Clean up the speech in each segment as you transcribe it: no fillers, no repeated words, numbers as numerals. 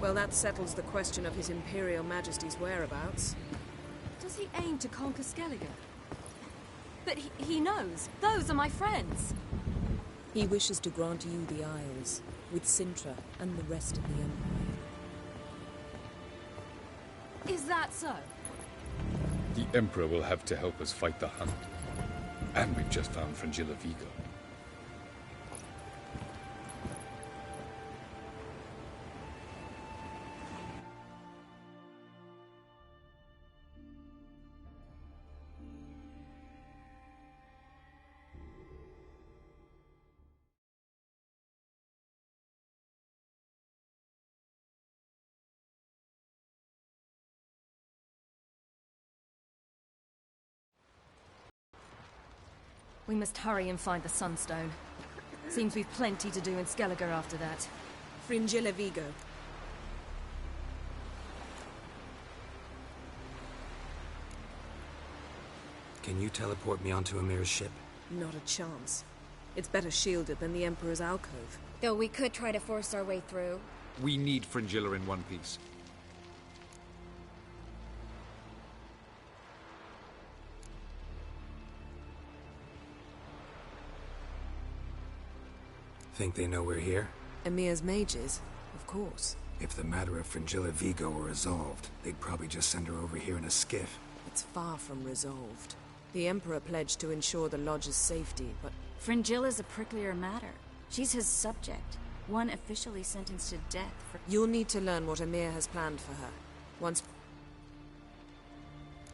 Well, that settles the question of His Imperial Majesty's whereabouts. Does he aim to conquer Skellige? But he knows. Those are my friends. He wishes to grant you the Isles, with Sintra and the rest of the Empire. Is that so? The Emperor will have to help us fight the Hunt. And we've just found Fringilla Vigo. We must hurry and find the Sunstone. Seems we've plenty to do in Skellige after that. Fringilla Vigo. Can you teleport me onto Amir's ship? Not a chance. It's better shielded than the Emperor's alcove. Though we could try to force our way through. We need Fringilla in one piece. Think they know we're here? Emir's mages, of course. If the matter of Fringilla Vigo were resolved, they'd probably just send her over here in a skiff. It's far from resolved. The Emperor pledged to ensure the Lodge's safety, but... Fringilla's a pricklier matter. She's his subject. One officially sentenced to death for... You'll need to learn what Emir has planned for her. Once...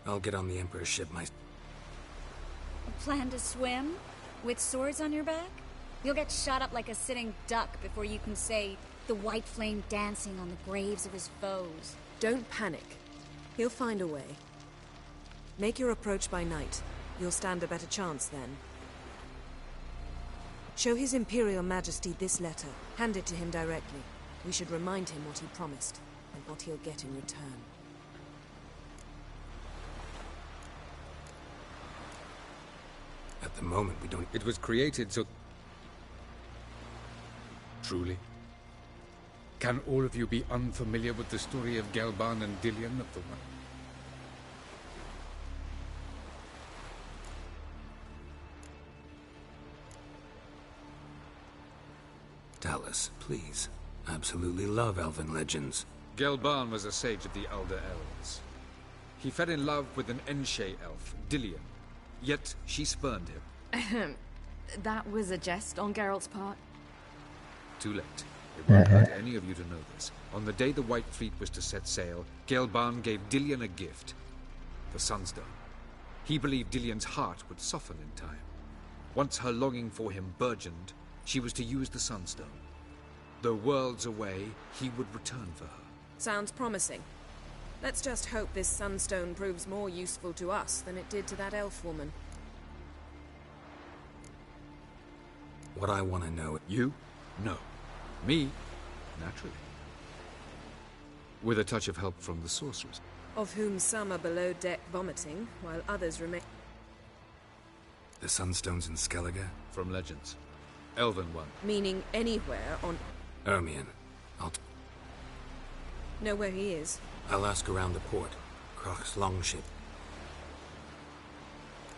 I'll get on the Emperor's ship Plan to swim? With swords on your back? You'll get shot up like a sitting duck before you can say the white flame dancing on the graves of his foes. Don't panic. He'll find a way. Make your approach by night. You'll stand a better chance then. Show His Imperial Majesty this letter. Hand it to him directly. We should remind him what he promised, and what he'll get in return. At the moment, we don't... It was created so... Truly? Can all of you be unfamiliar with the story of Gelban and Dillion of the One? Tell us, please. Absolutely love elven legends. Gelban was a sage of the Elder Elves. He fell in love with an Enshe elf, Dillion. Yet she spurned him. That was a jest on Geralt's part. Too late. It won't hurt any of you to know this. On the day the White Fleet was to set sail, Gelban gave Dillion a gift. The Sunstone. He believed Dillion's heart would soften in time. Once her longing for him burgeoned, she was to use the Sunstone. Though worlds away, he would return for her. Sounds promising. Let's just hope this Sunstone proves more useful to us than it did to that elf woman. What I want to know... You? No. Me? Naturally. With a touch of help from the sorcerers. Of whom some are below deck vomiting, while others remain... The Sunstones in Skellige? From legends. Elven one. Meaning anywhere on... Ermion. Know where he is? I'll ask around the port. Croc's longship.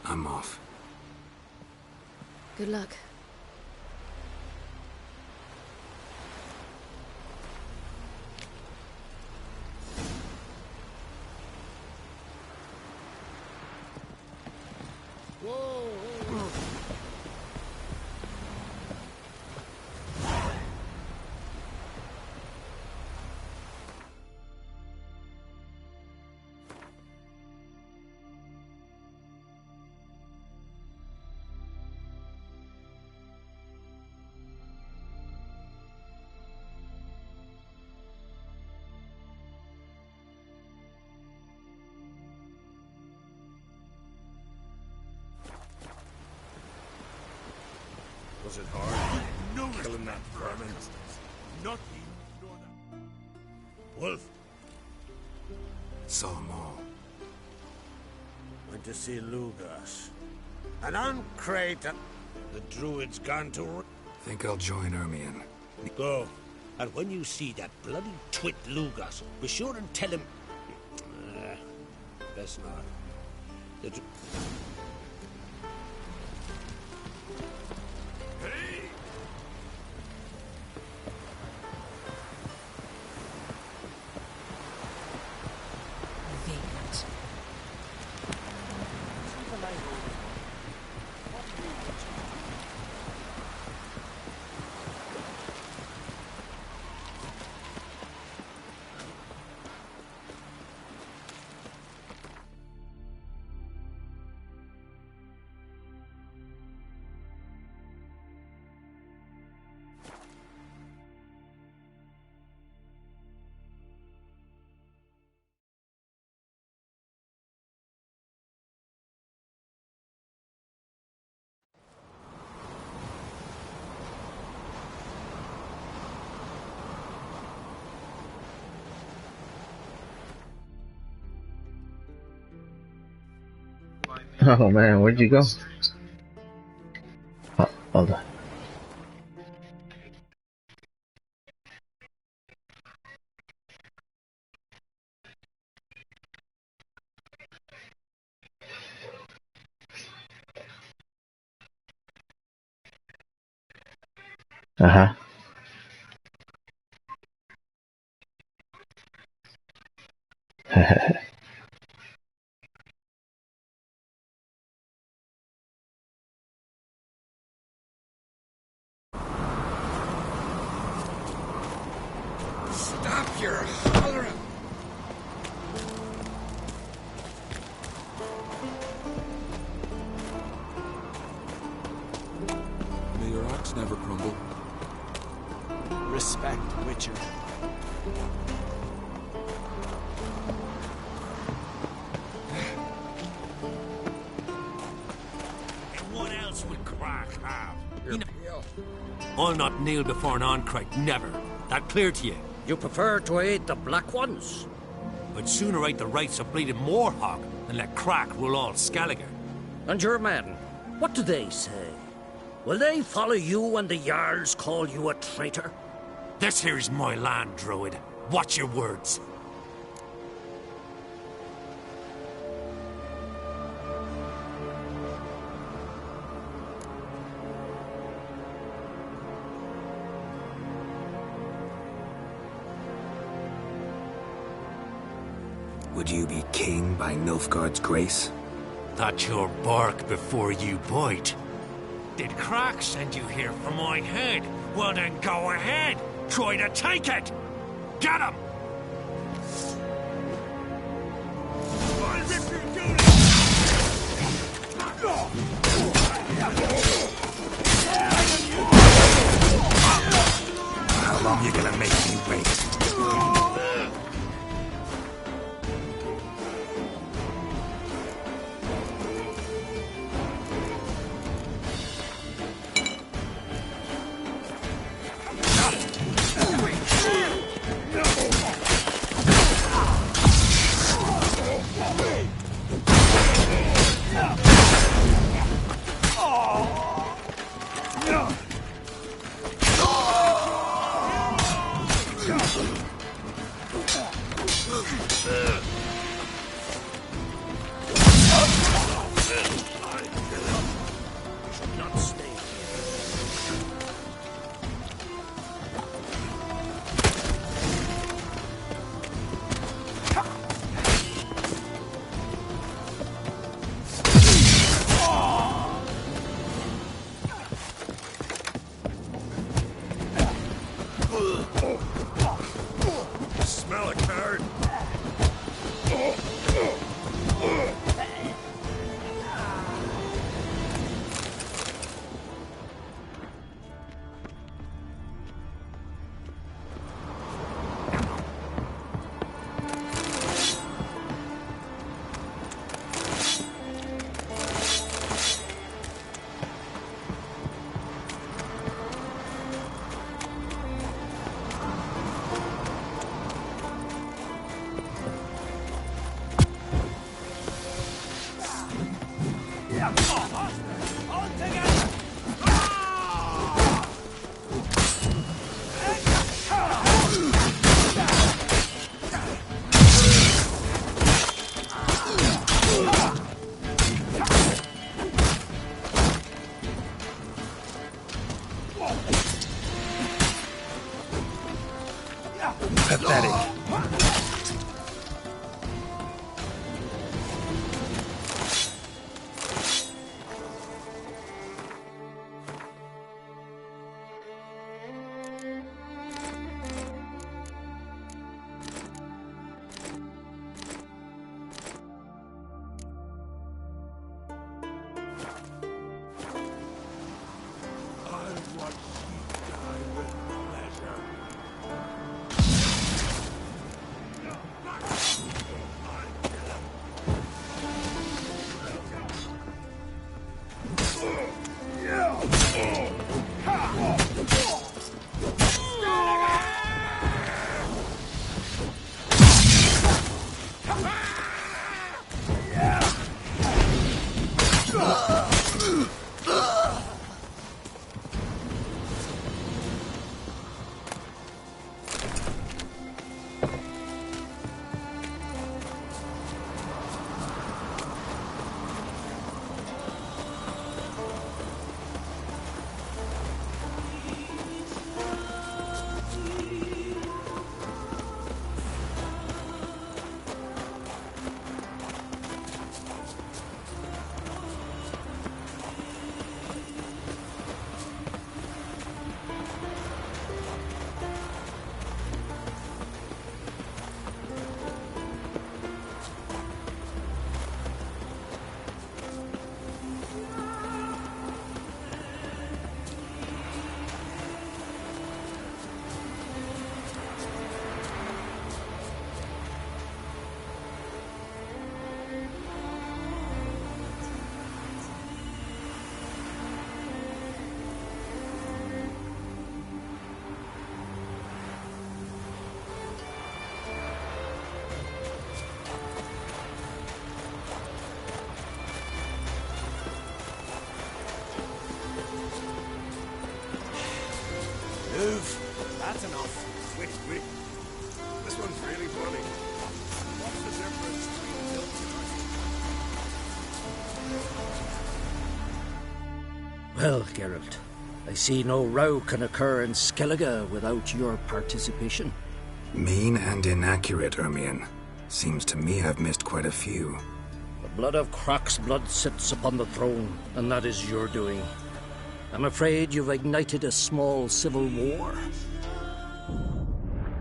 I'm off. Good luck. Was it hard? No, killing that vermin. Not you, nor that. Wolf. Saw them all. Went to see Lugas. And on Creighton, the druid's gone to... Think I'll join Ermion. Go. And when you see that bloody twit Lugas, be sure and tell him... best not. The Oh man, where'd you go? Oh, hold on. Uh-huh. Stop your hollering! May your axe never crumble. Respect, Witcher. And what else would Crack have? I'll not kneel before an Oncrite, never. That clear to you? You prefer to aid the Black Ones? I'd sooner aid the rights of bleeding Moorhog than let Crack rule all Skellige. And your men, what do they say? Will they follow you when the Jarls call you a traitor? This here's my land, Druid. Watch your words. Would you be king by Nilfgaard's grace? That's your bark before you bite. Did Crack send you here for my head? Well then go ahead. Try to take it. Get him! How long you gonna make me wait? Smell a card. Pathetic. That's enough. Wait. This one's really funny. What's the difference between milk and Well, Geralt, I see no row can occur in Skellige without your participation. Mean and inaccurate, Ermion. Seems to me I've missed quite a few. The blood of Croc's blood sits upon the throne, and that is your doing. I'm afraid you've ignited a small civil war.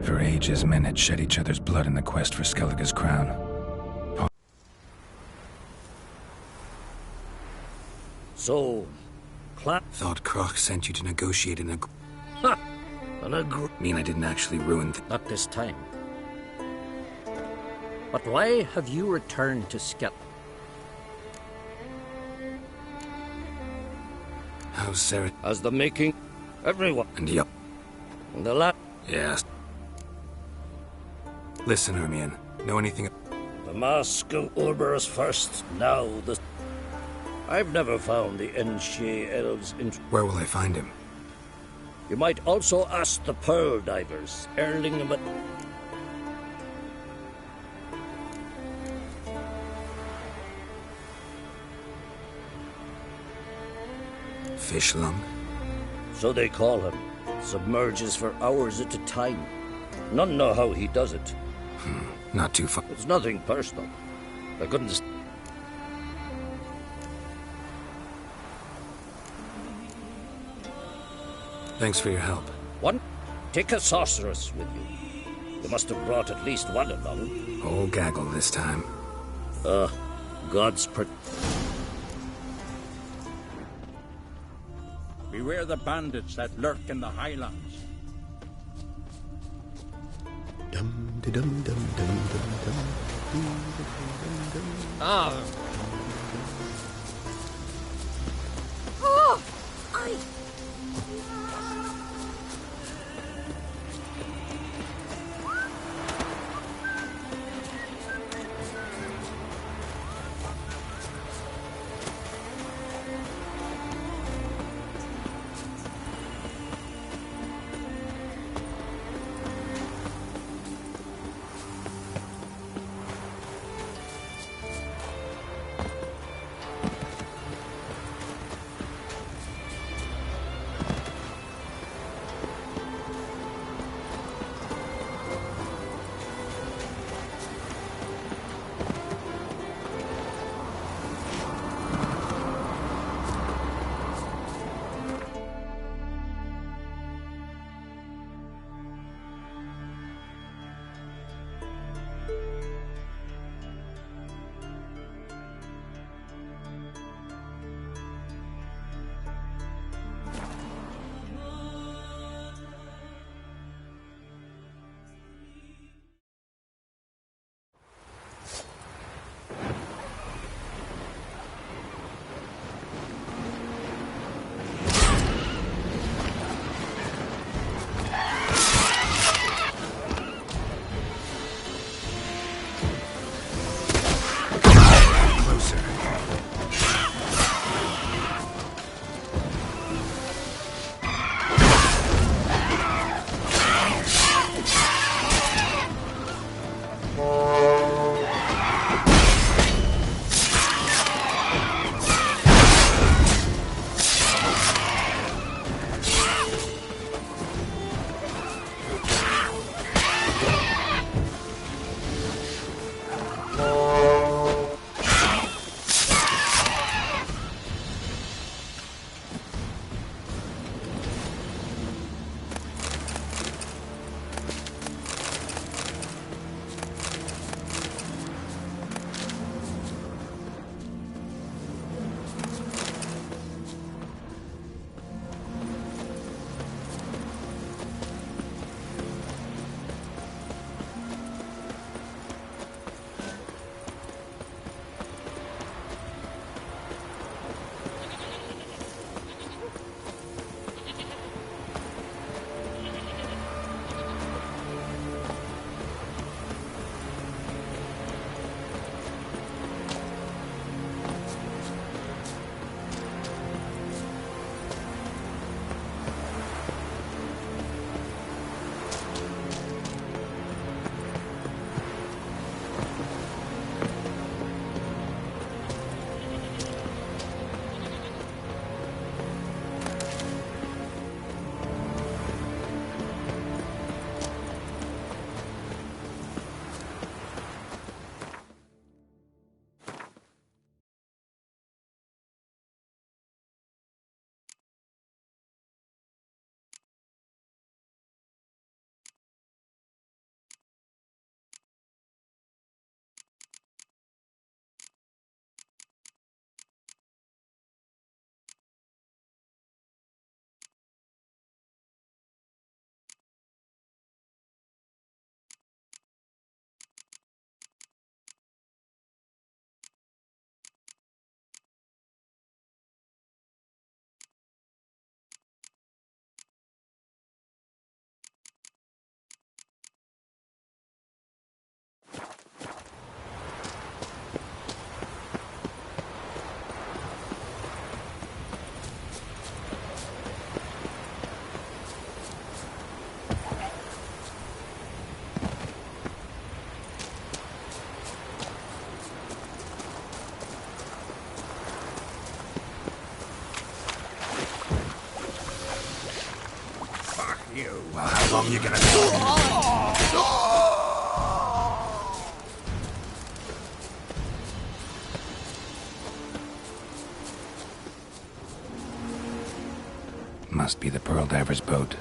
For ages, men had shed each other's blood in the quest for Skellige's crown. So, Thought Croc sent you to negotiate an mean I didn't actually ruin Not this time. But why have you returned to Skellige? How's Sarah? As the making, everyone. And yup. And the lad. Yes. Listen, Ermion. Know anything? The mask of Ulberus first, now the... I've never found the Enshe elves in... Where will I find him? You might also ask the Pearl Divers, Erling, but... Fish lung? So they call him. Submerges for hours at a time. None know how he does it. Not too far. It's nothing personal. I couldn't... Thanks for your help. One, take a sorceress with you. You must have brought at least one along. Whole gaggle this time. God's Beware the bandits that lurk in the highlands. Oh, I... You. Well, how long you gonna... Must be the Pearl Diver's boat.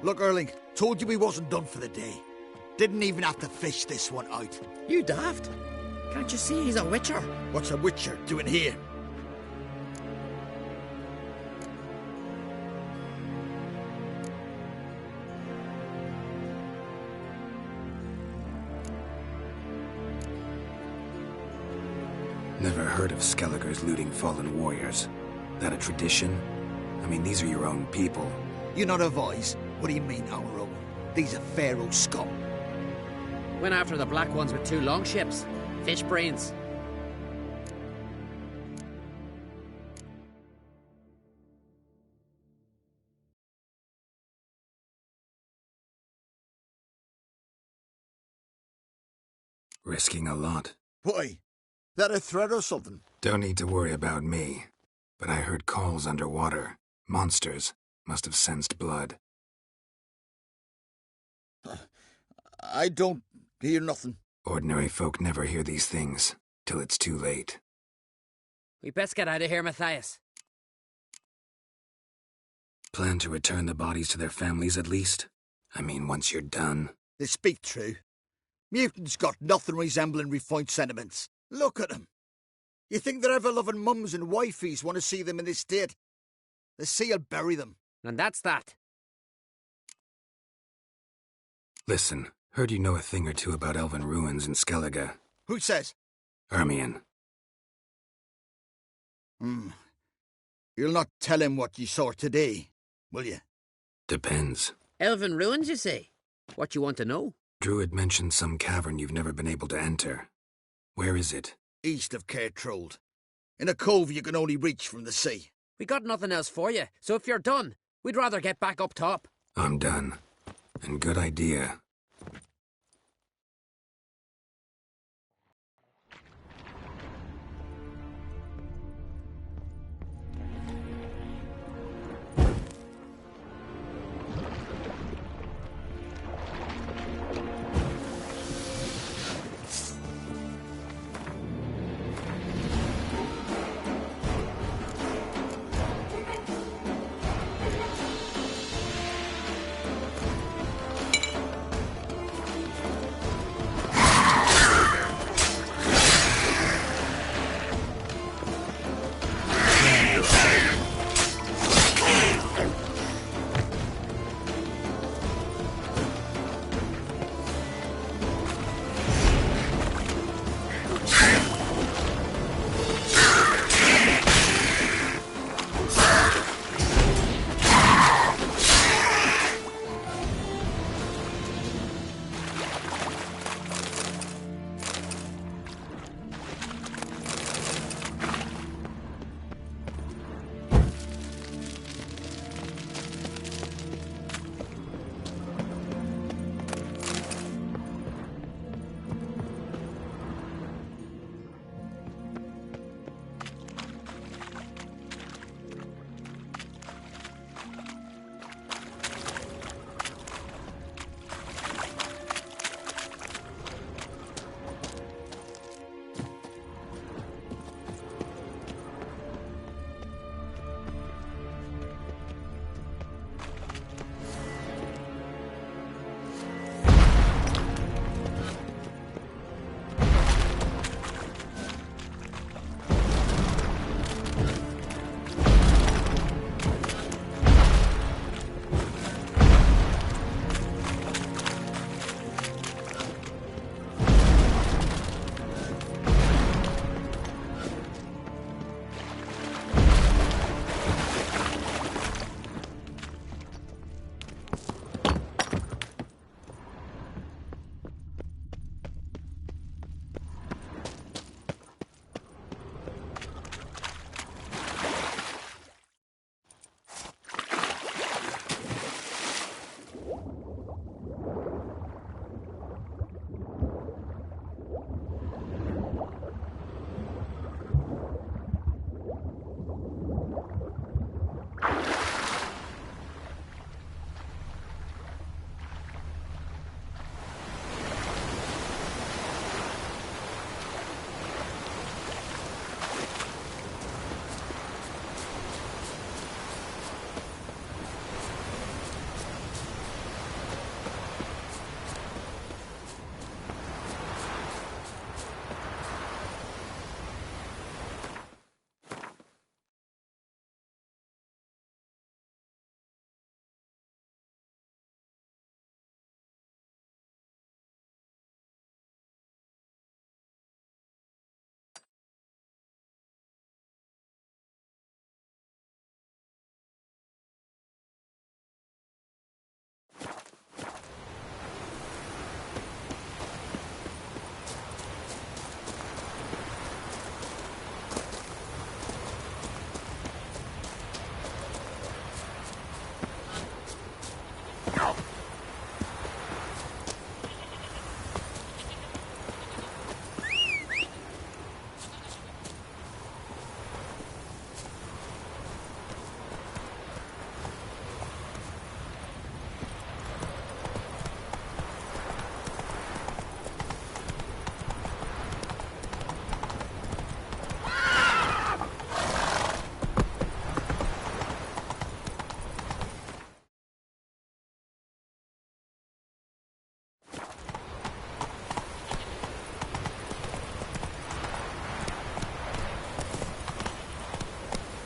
Look, Erling, told you we wasn't done for the day. Didn't even have to fish this one out. You daft? Can't you see he's a witcher? What's a witcher doing here? Never heard of Skelligers looting fallen warriors. That a tradition? I mean, these are your own people. You not of ours? What do you mean, our own? These are Pharaoh scum. Went after the black ones with 2 longships. Fish brains. Risking a lot. Why? That a threat or something? Don't need to worry about me. But I heard calls underwater. Monsters must have sensed blood. I don't hear nothing. Ordinary folk never hear these things, till it's too late. We best get out of here, Matthias. Plan to return the bodies to their families at least? I mean, once you're done. They speak true. Mutants got nothing resembling refined sentiments. Look at them. You think their ever-loving mums and wifeys want to see them in this state? The sea'll bury them. And that's that. Listen, heard you know a thing or two about elven ruins in Skellige. Who says? Ermion. You'll not tell him what you saw today, will you? Depends. Elven ruins, you say? What you want to know? Druid mentioned some cavern you've never been able to enter. Where is it? East of Cairtrold. In a cove you can only reach from the sea. We got nothing else for you, so if you're done, we'd rather get back up top. I'm done. And good idea.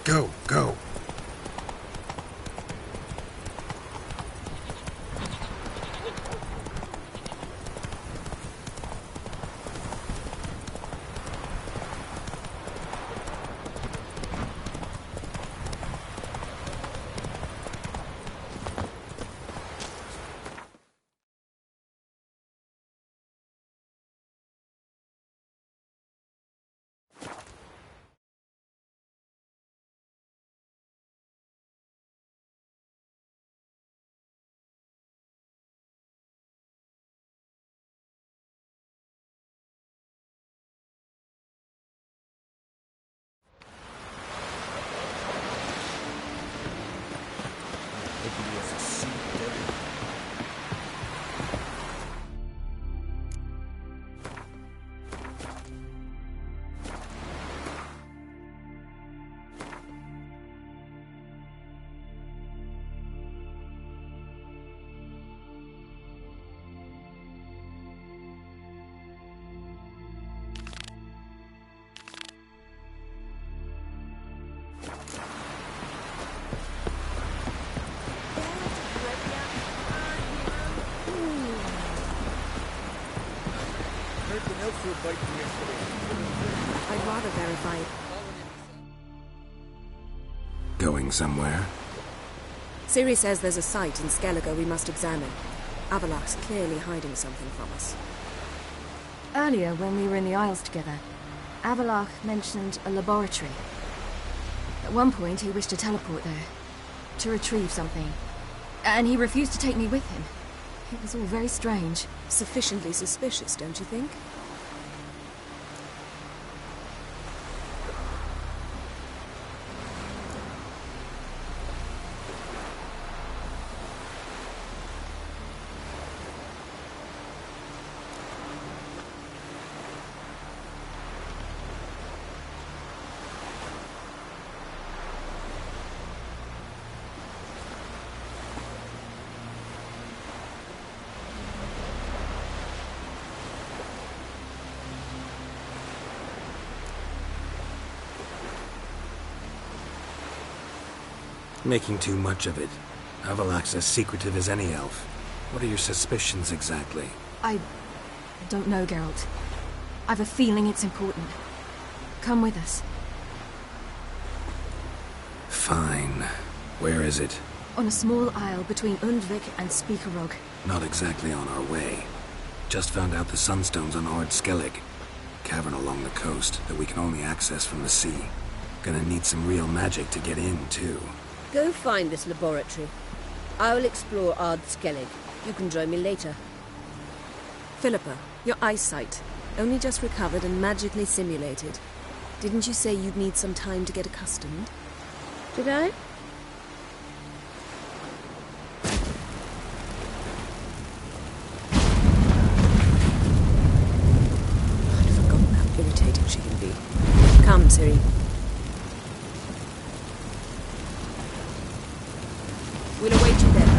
Go, go. I'd rather verify it. Going somewhere? Siri says there's a site in Skellige we must examine. Avalok's clearly hiding something from us. Earlier, when we were in the Isles together, Avalok mentioned a laboratory. At one point, he wished to teleport there, to retrieve something. And he refused to take me with him. It was all very strange. Sufficiently suspicious, don't you think? Making too much of it. Avalok's as secretive as any elf. What are your suspicions exactly? I don't know, Geralt. I've a feeling it's important. Come with us. Fine. Where is it? On a small isle between Undvik and Speakerog. Not exactly on our way. Just found out the sunstones on Ord Skellig. Cavern along the coast that we can only access from the sea. Gonna need some real magic to get in, too. Go find this laboratory. I will explore Ard Skellig. You can join me later. Philippa, your eyesight. Only just recovered and magically simulated. Didn't you say you'd need some time to get accustomed? Did I? I'd forgotten how irritating she can be. Come, Ciri. We'll await you there.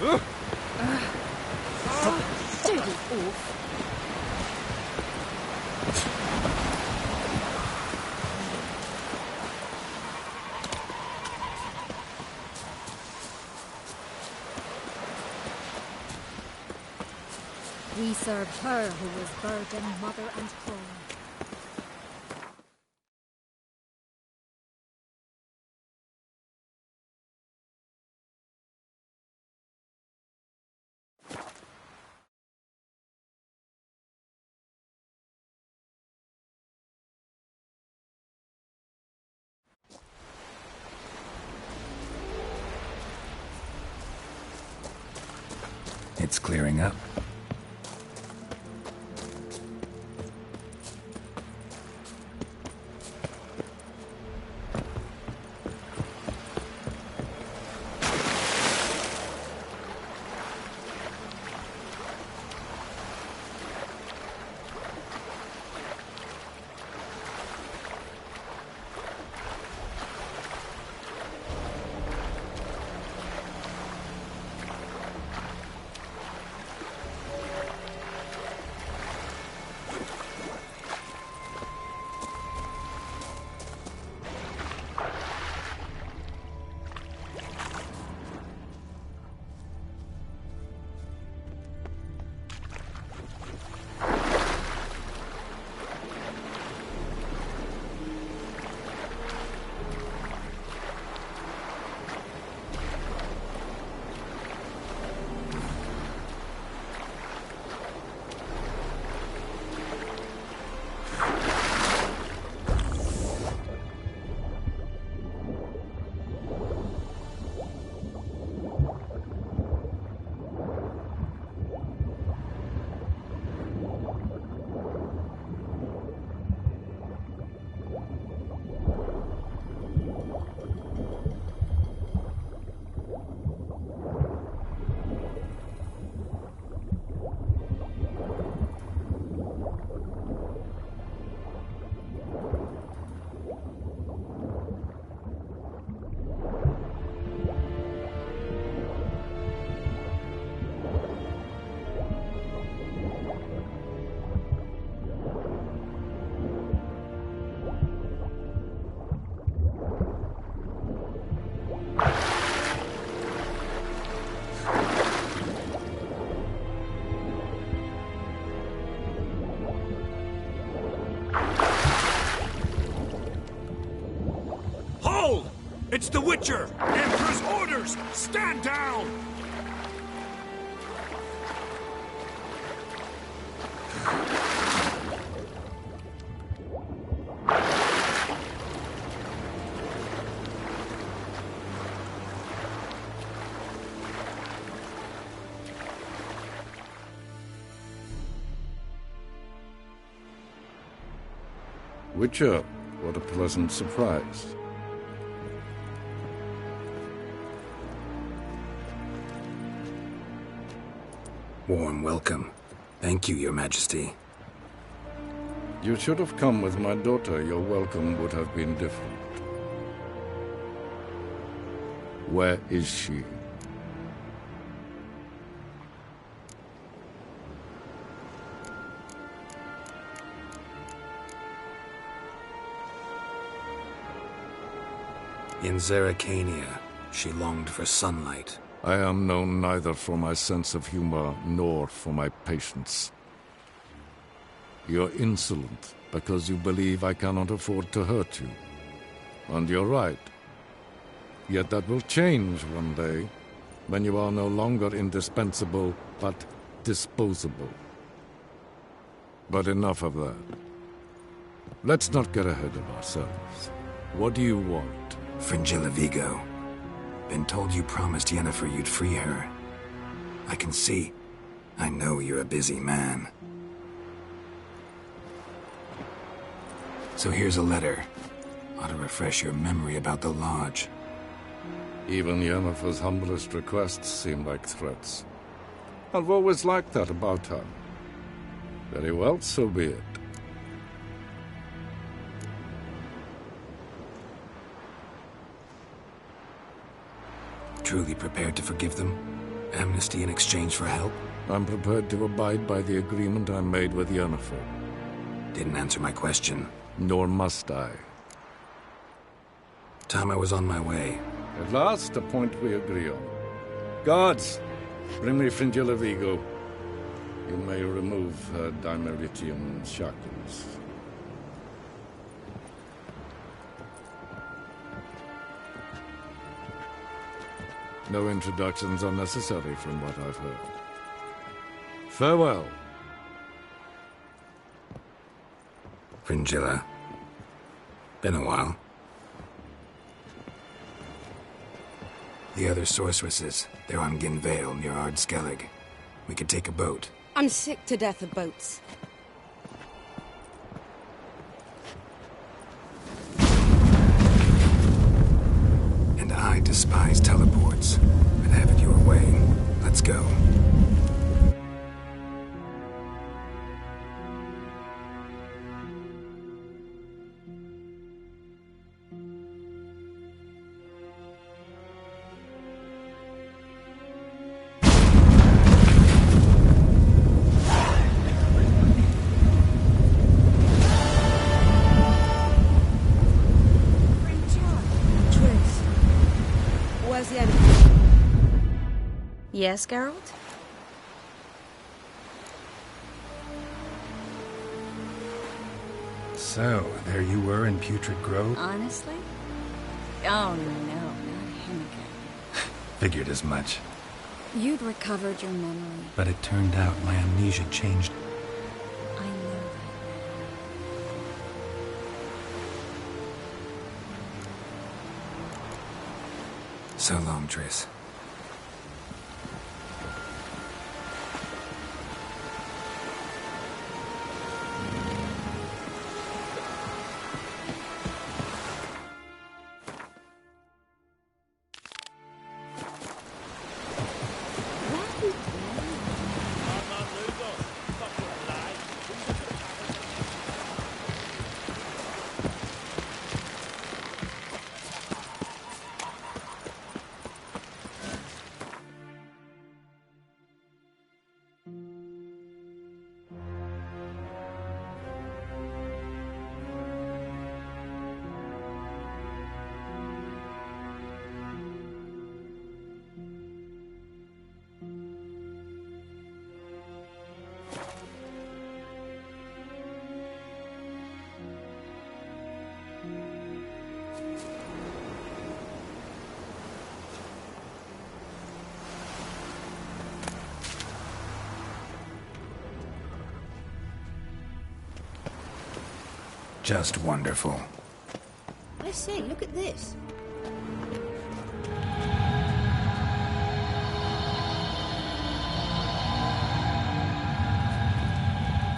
Dirty oaf. We serve her who was virgin, mother, and throne. It's clearing up. It's the Witcher! Emperor's orders! Stand down! Witcher, what a pleasant surprise. Warm welcome. Thank you, Your Majesty. You should have come with my daughter. Your welcome would have been different. Where is she? In Zeracania, she longed for sunlight. I am known neither for my sense of humor nor for my patience. You're insolent because you believe I cannot afford to hurt you. And you're right. Yet that will change one day, when you are no longer indispensable, but disposable. But enough of that. Let's not get ahead of ourselves. What do you want? Fringilla Vigo. Been told you promised Yennefer you'd free her. I can see. I know you're a busy man. So here's a letter. Ought to refresh your memory about the Lodge. Even Yennefer's humblest requests seem like threats. I've always liked that about her. Very well, so be it. Truly prepared to forgive them? Amnesty in exchange for help? I'm prepared to abide by the agreement I made with Yennefer. Didn't answer my question. Nor must I. Time I was on my way. At last, a point we agree on. Guards, bring me Fringilla Vigo. You may remove her Dimeritium shackles. No introductions are necessary from what I've heard. Farewell. Fringilla. Been a while. The other sorceresses, they're on Ginvale near Ard Skellig. We could take a boat. I'm sick to death of boats. And I despise teleports. But have it your way. Let's go. Yes, Geralt? So, there you were in Putrid Grove? Honestly? Oh no, not him again. Figured as much. You'd recovered your memory. But it turned out my amnesia changed. I know that. So long, Triss. Just wonderful. I say, look at this.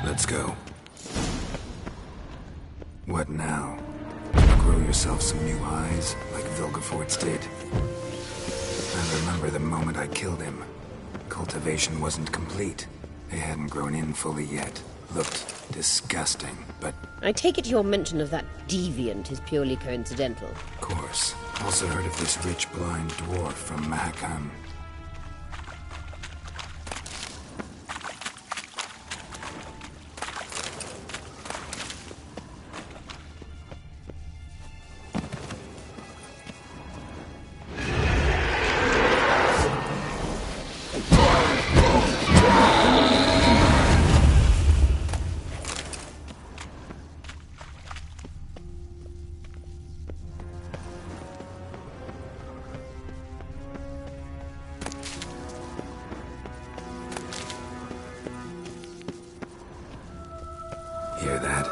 Let's go. What now? Grow yourself some new eyes, like Vilgefortz did? I remember the moment I killed him. Cultivation wasn't complete. They hadn't grown in fully yet. Looked disgusting, but... I take it your mention of that deviant is purely coincidental. Of course. Also heard of this rich blind dwarf from Mahakam. Hear that?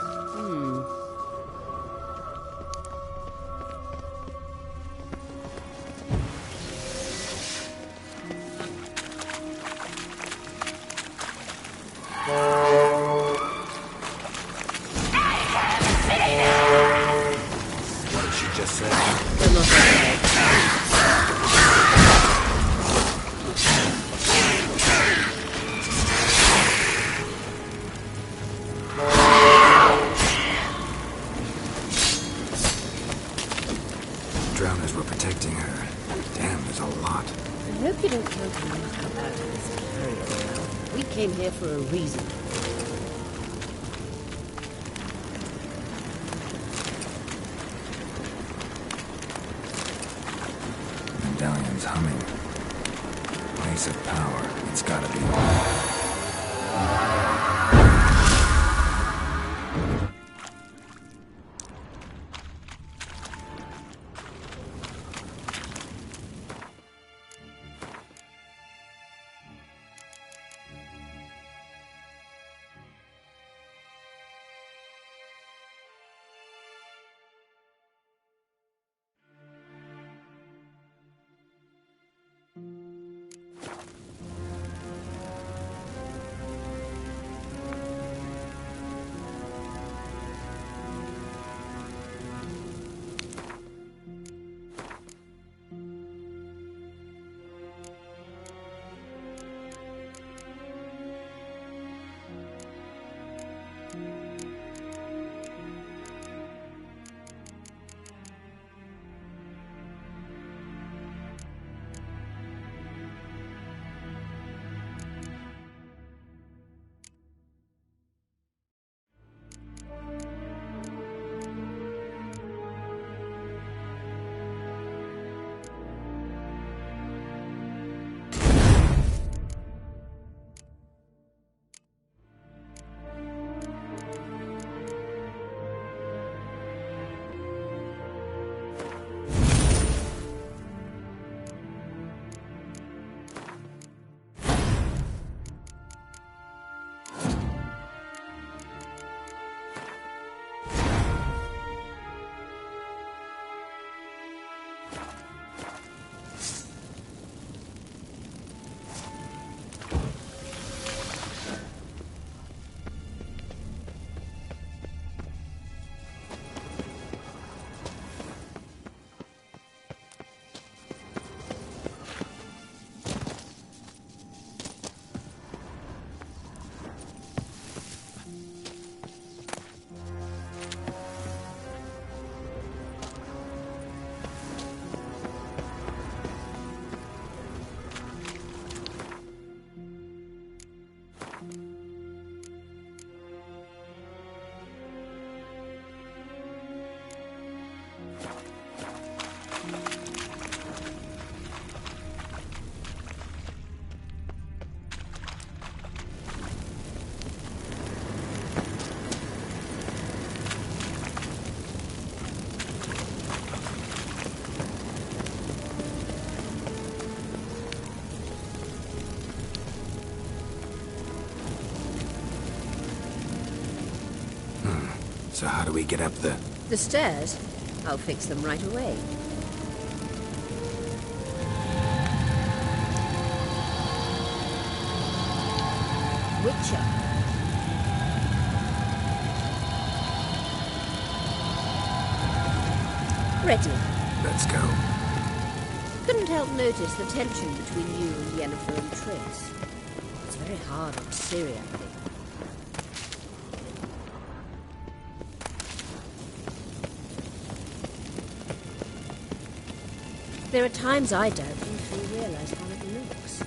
What did she just say? They're not okay. Drowners were protecting her. Damn, there's a lot. I hope you don't kill can you come out of this carrion now? We came here for a reason. Medallion's humming. Place of power. It's gotta be. So how do we get up the... The stairs? I'll fix them right away. Witcher. Ready. Let's go. Couldn't help notice the tension between you and Yennefer and Triss. It's very hard on Ciri, I think. There are times I don't until you realise how it looks.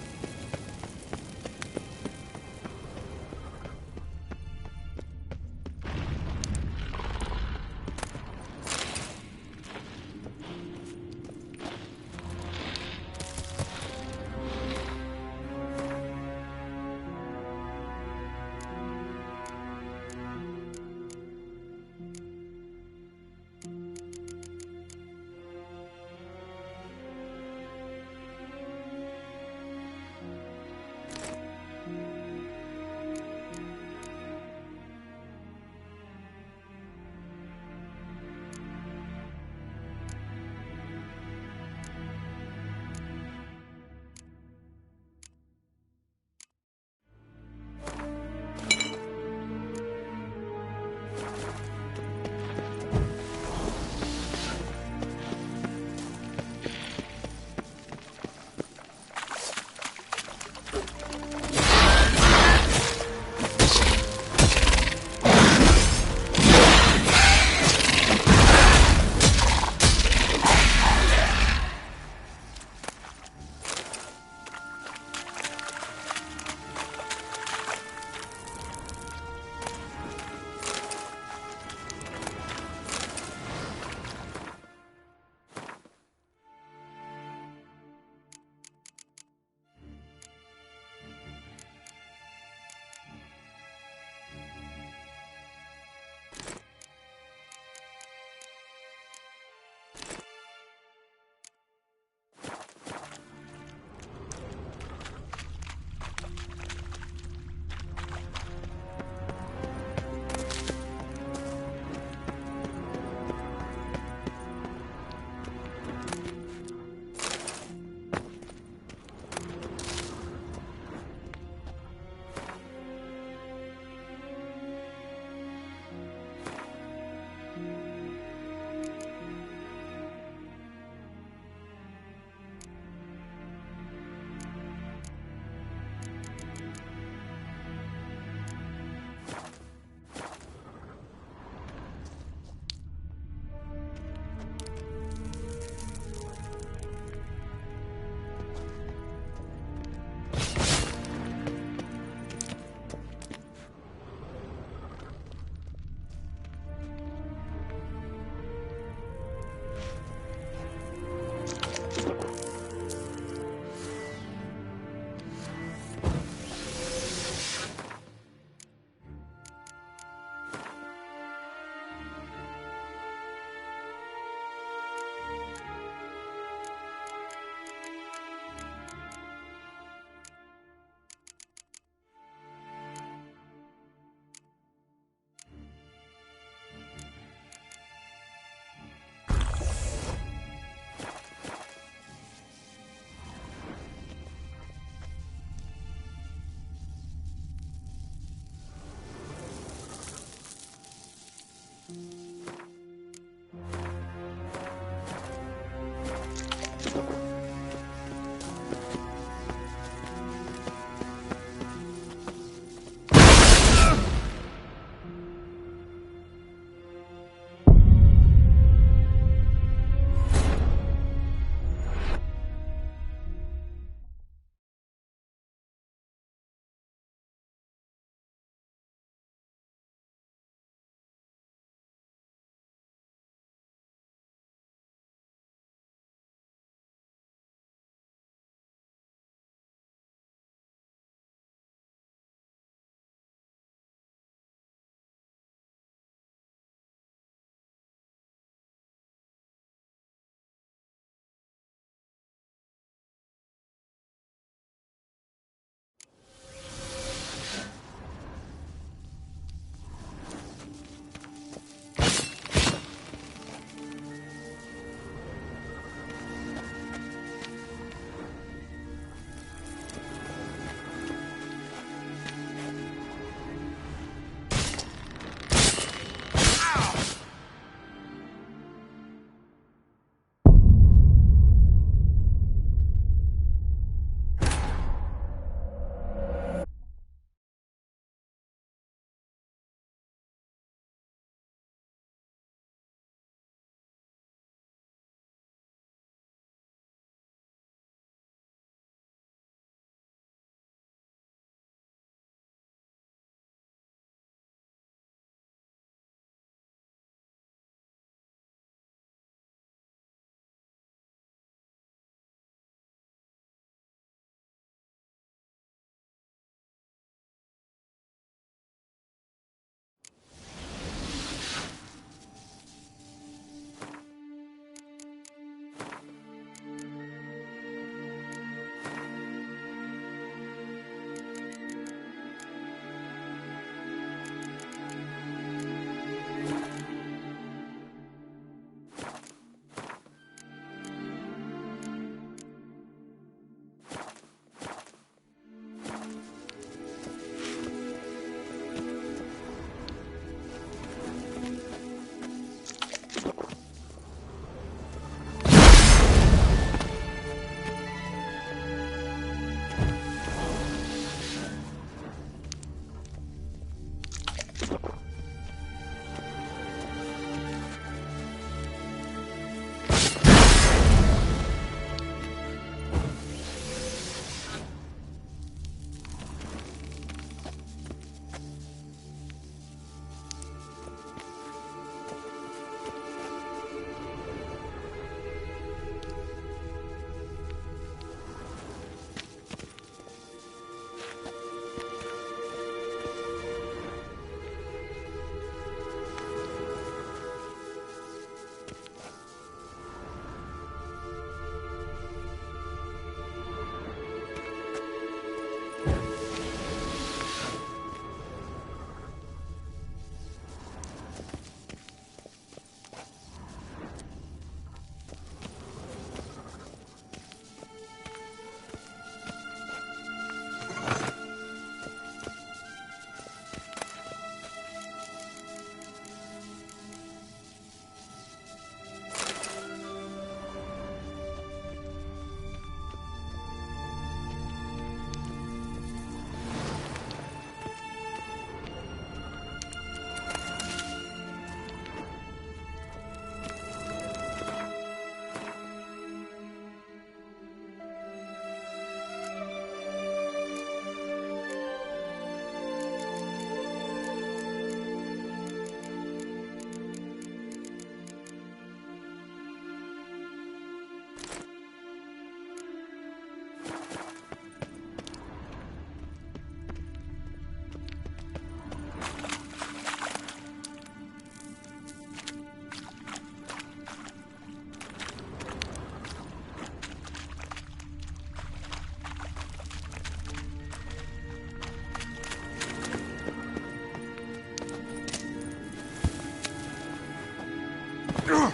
Couldn't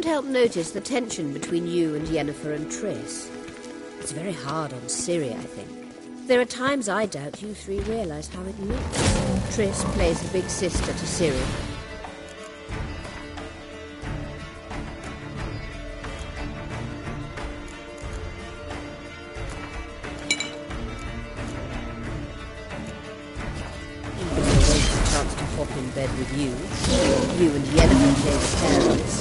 help notice the tension between you and Yennefer and Triss. It's very hard on Ciri, I think. There are times I doubt you three realise how it looks. Triss plays the big sister to Ciri. In bed with you. You and Yennefer play the parents.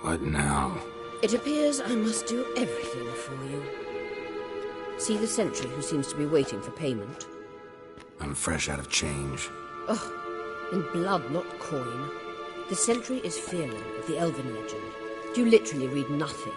What now? It appears I must do everything for you. See the sentry who seems to be waiting for payment? I'm fresh out of change. Oh, in blood, not coin. The sentry is Fearlin of the Elven legend. You literally read nothing.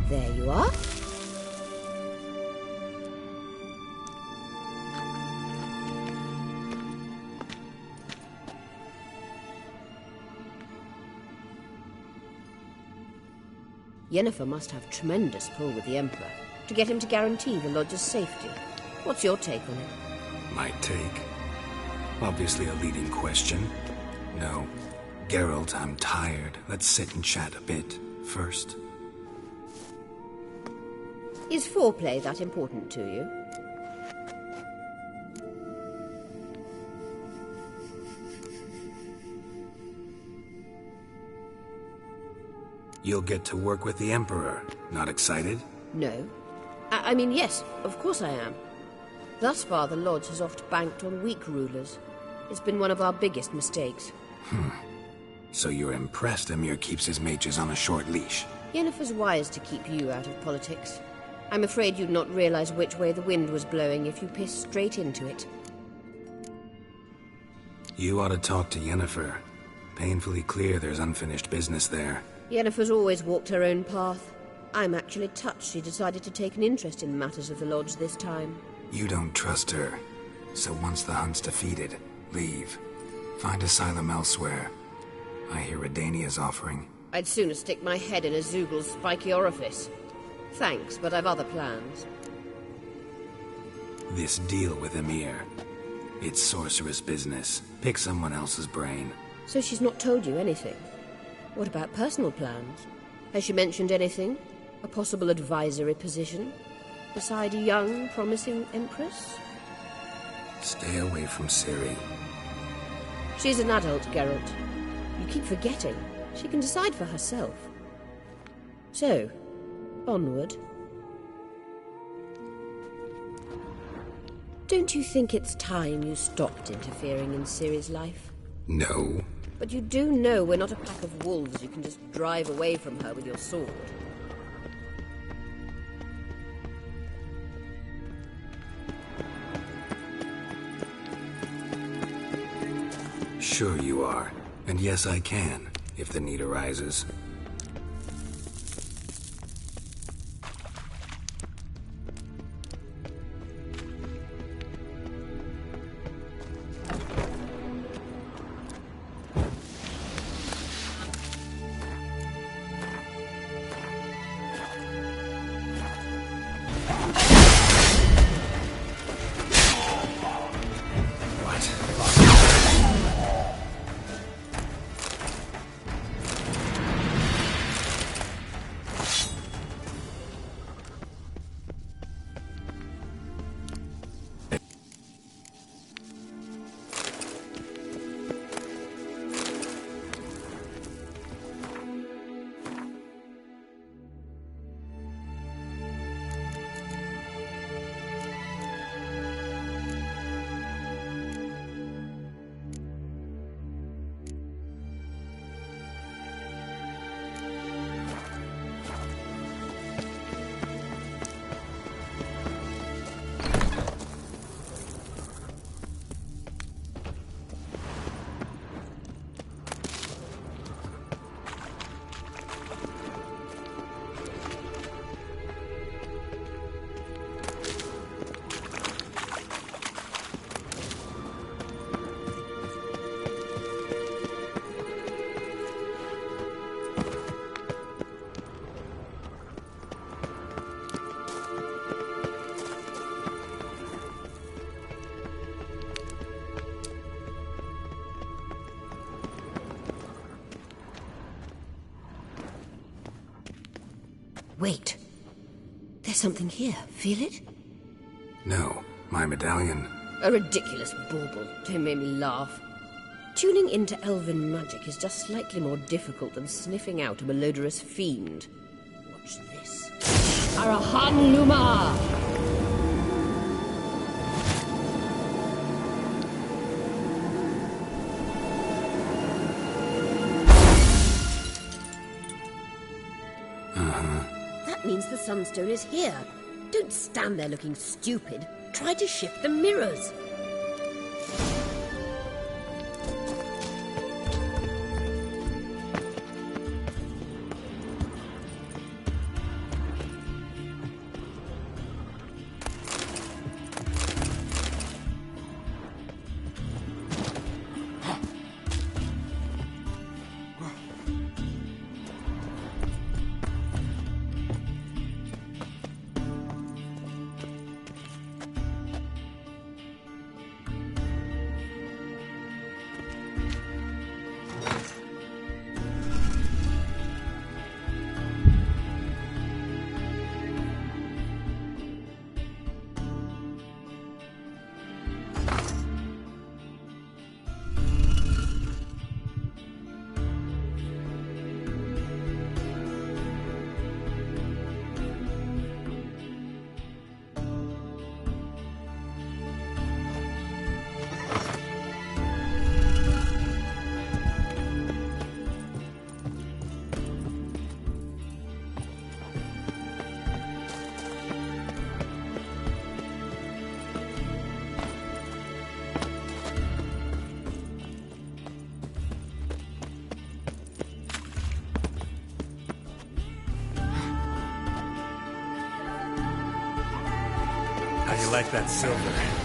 There you are. Yennefer must have tremendous pull with the Emperor to get him to guarantee the Lodge's safety. What's your take on it? My take? Obviously a leading question. No. Geralt, I'm tired. Let's sit and chat a bit first. Is foreplay that important to you? You'll get to work with the Emperor. Not excited? No. I mean, yes, of course I am. Thus far, the Lodge has oft banked on weak rulers. It's been one of our biggest mistakes. So you're impressed Emir keeps his mages on a short leash? Yennefer's wise to keep you out of politics. I'm afraid you'd not realize which way the wind was blowing if you pissed straight into it. You ought to talk to Yennefer. Painfully clear there's unfinished business there. Yennefer's always walked her own path. I'm actually touched she decided to take an interest in matters of the Lodge this time. You don't trust her. So once the hunt's defeated, leave. Find asylum elsewhere. I hear Redania's offering. I'd sooner stick my head in a Zoogl's spiky orifice. Thanks, but I've other plans. This deal with Emir. It's sorceress business. Pick someone else's brain. So she's not told you anything? What about personal plans? Has she mentioned anything? A possible advisory position? Beside a young, promising empress? Stay away from Ciri. She's an adult, Geralt. You keep forgetting. She can decide for herself. So, onward. Don't you think it's time you stopped interfering in Ciri's life? No. But you do know we're not a pack of wolves you can just drive away from her with your sword. Sure you are. And yes, I can, if the need arises. Wait. There's something here. Feel it? No, my medallion. A ridiculous bauble. Don't make me laugh. Tuning into elven magic is just slightly more difficult than sniffing out a malodorous fiend. Watch this. Arahan Luma! That means the Sunstone is here. Don't stand there looking stupid. Try to shift the mirrors. How you like that silver?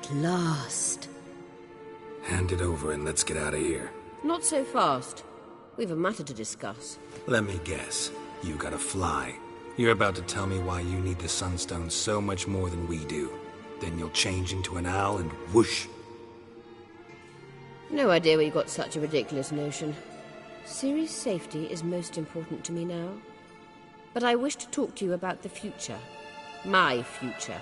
At last. Hand it over and let's get out of here. Not so fast. We've a matter to discuss. Let me guess. You gotta fly. You're about to tell me why you need the Sunstone so much more than we do. Then you'll change into an owl and whoosh. No idea where you got such a ridiculous notion. Ciri's safety is most important to me now. But I wish to talk to you about the future. My future.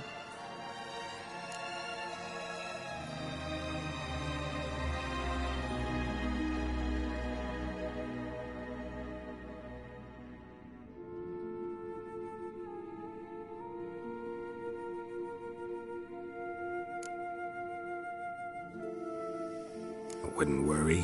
Wouldn't worry.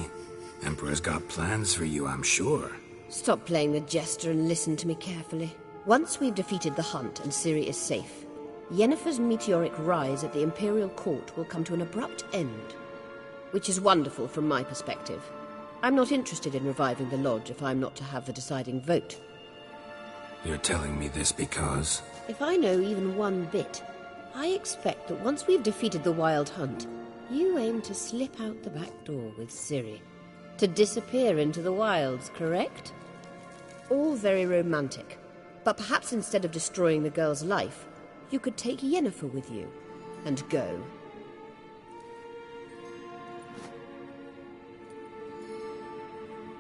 Emperor's got plans for you, I'm sure. Stop playing the jester and listen to me carefully. Once we've defeated the hunt and Ciri is safe, Yennefer's meteoric rise at the Imperial Court will come to an abrupt end. Which is wonderful from my perspective. I'm not interested in reviving the Lodge if I'm not to have the deciding vote. You're telling me this because... If I know even one bit, I expect that once we've defeated the Wild Hunt, you aim to slip out the back door with Ciri. To disappear into the wilds, correct? All very romantic. But perhaps instead of destroying the girl's life, you could take Yennefer with you and go.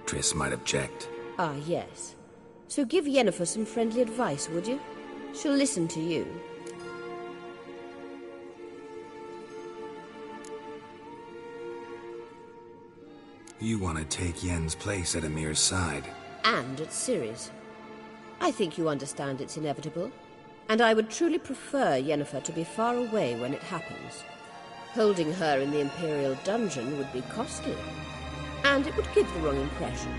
Triss might object. Ah, yes. So give Yennefer some friendly advice, would you? She'll listen to you. You want to take Yen's place at Amir's side. And at Ciri's. I think you understand it's inevitable. And I would truly prefer Yennefer to be far away when it happens. Holding her in the Imperial dungeon would be costly. And it would give the wrong impression.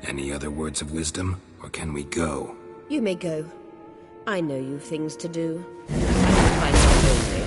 Any other words of wisdom, or can we go? You may go. I know you've things to do. I'm not lonely.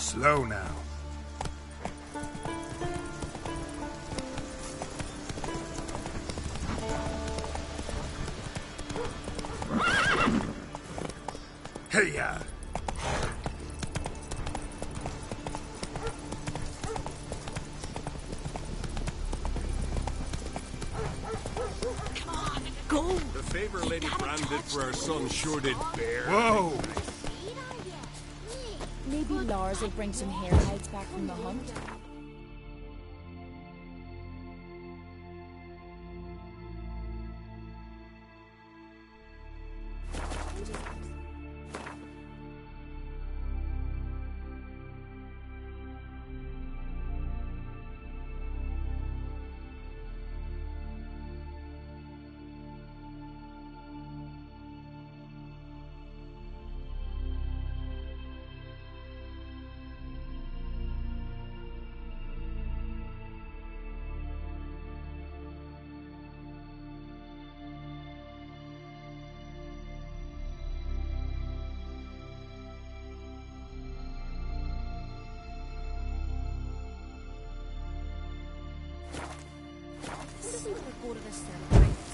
Slow now. Hey-ya! Come on, go! The favor Lady Brand did for her son sure did bear. Whoa! Maybe Lars will bring some hair hides back from the hunt.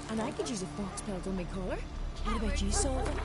And I could use a fox pelt on my collar. What about you, Sullivan?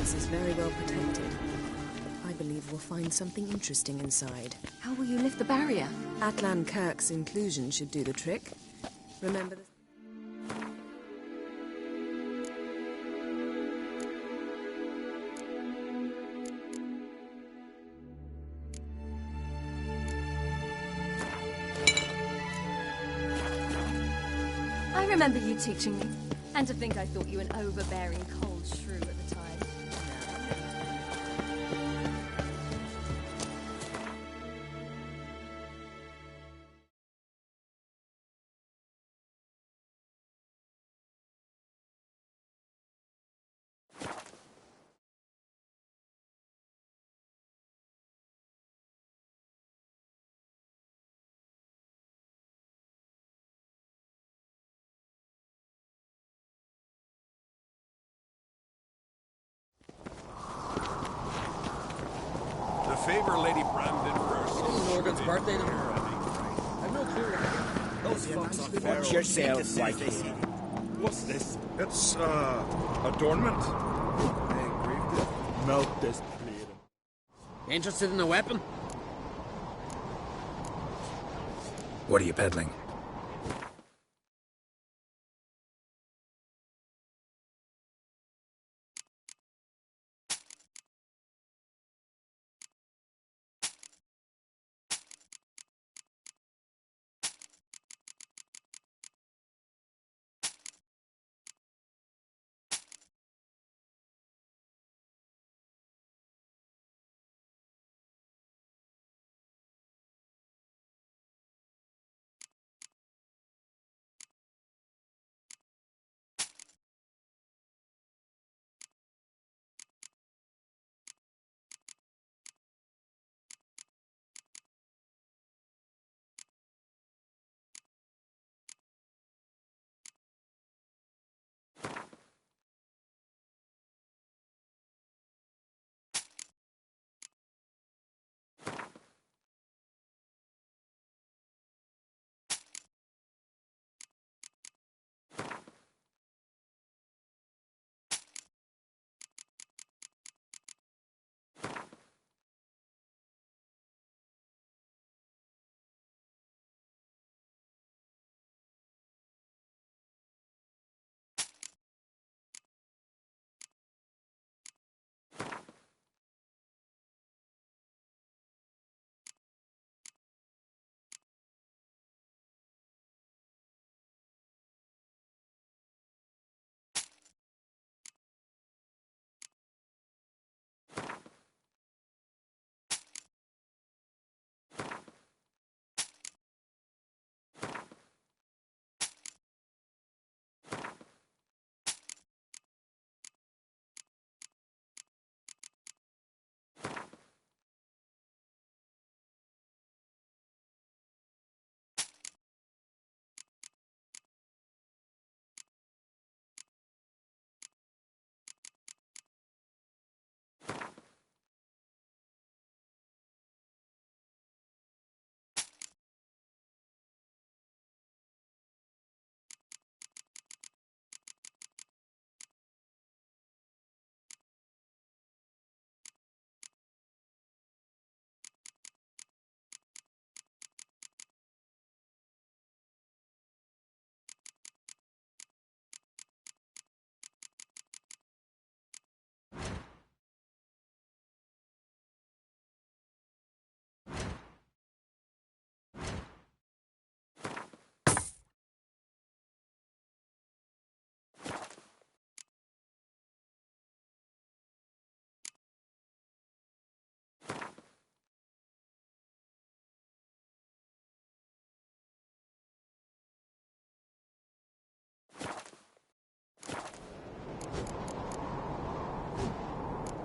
Is very well protected. I believe we'll find something interesting inside. How will you lift the barrier? Atlan Kirk's inclusion should do the trick. Remember the... I remember you teaching me. And to think I thought you an overbearing cold shrew at the time. The favor Lady Brand did for her son. Morgan's birthday tomorrow. I've no clue. Those fucks on Pharaoh. Watch yourself, Whitey. What's this? It's, adornment. They engraved it. Melt this blade. Interested in a weapon? What are you peddling?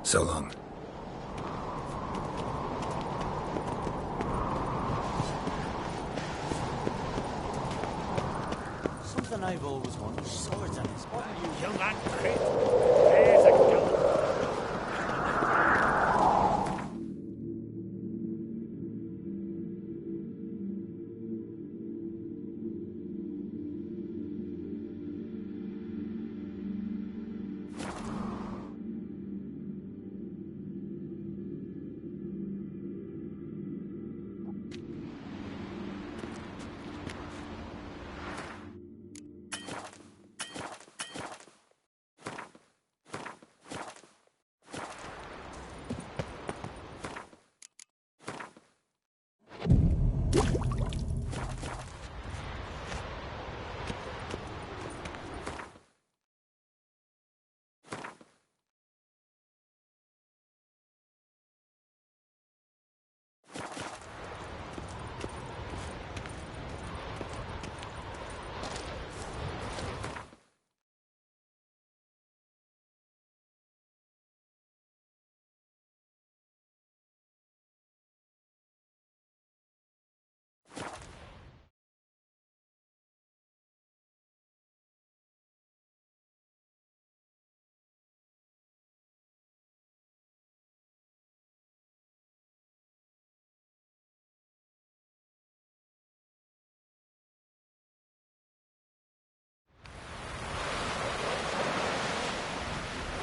So long. Something I've always wanted. Swords and his back. You Kill that prick. There's a gun.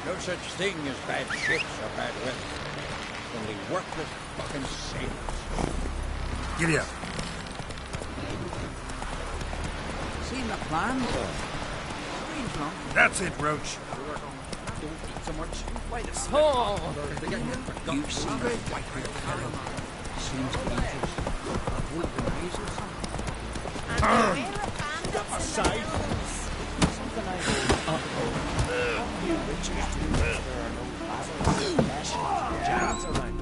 No such thing as bad ships or bad weather. Only worthless fucking sailors. Giddy up. Seen the plan, though? That's it, Roach. Don't eat so much. Why the slip? You've seen a white-haired caramel. Seems to be just a golden haze or something. Step aside. Something I you witches do if there are no battles, dashes, jabs around.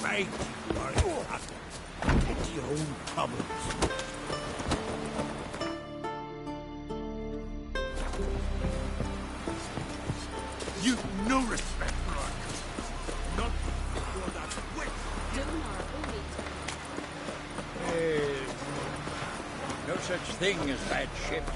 Right, you rascal. Get to your own problems. You've no respect for our country. Not for that witch. No such thing as bad ships.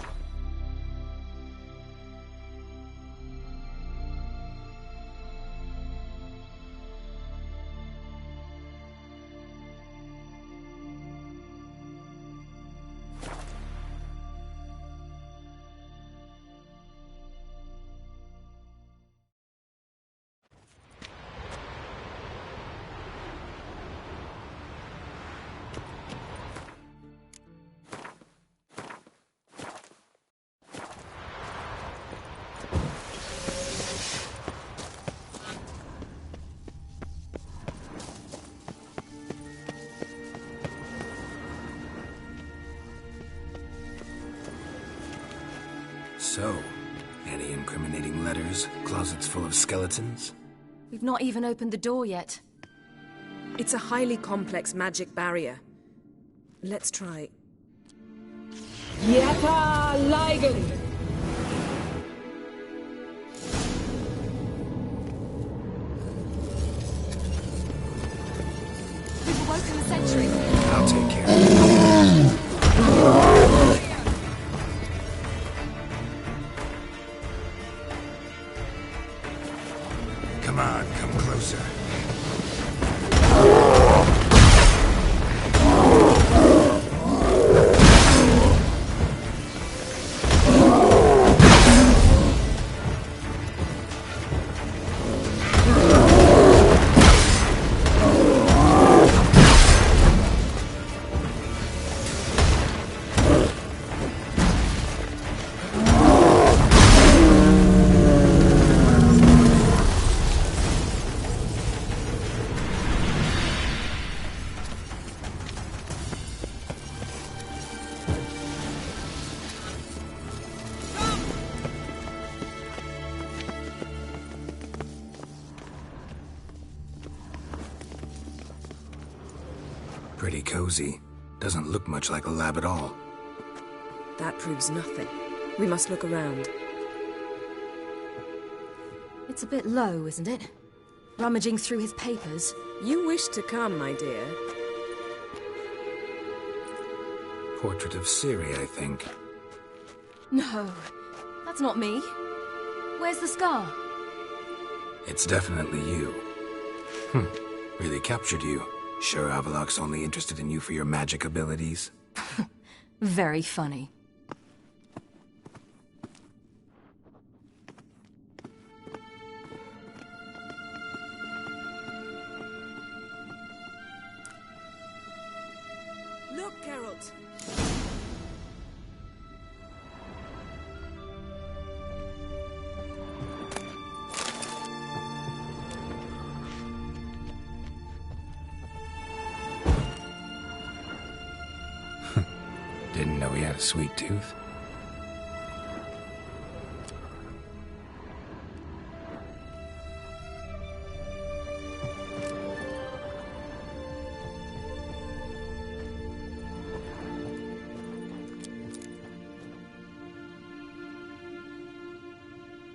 So, any incriminating letters, closets full of skeletons? We've not even opened the door yet. It's a highly complex magic barrier. Let's try. Yeta Ligen! We've awoken the sentry. I'll take care of it. Come on, come closer. Pretty cozy. Doesn't look much like a lab at all. That proves nothing. We must look around. It's a bit low, isn't it? Rummaging through his papers. You wish to come, my dear. Portrait of Ciri, I think. No, that's not me. Where's the scar? It's definitely you. Really captured you. Sure Avalok's only interested in you for your magic abilities? Very funny. Look, Geralt. Didn't know he had a sweet tooth.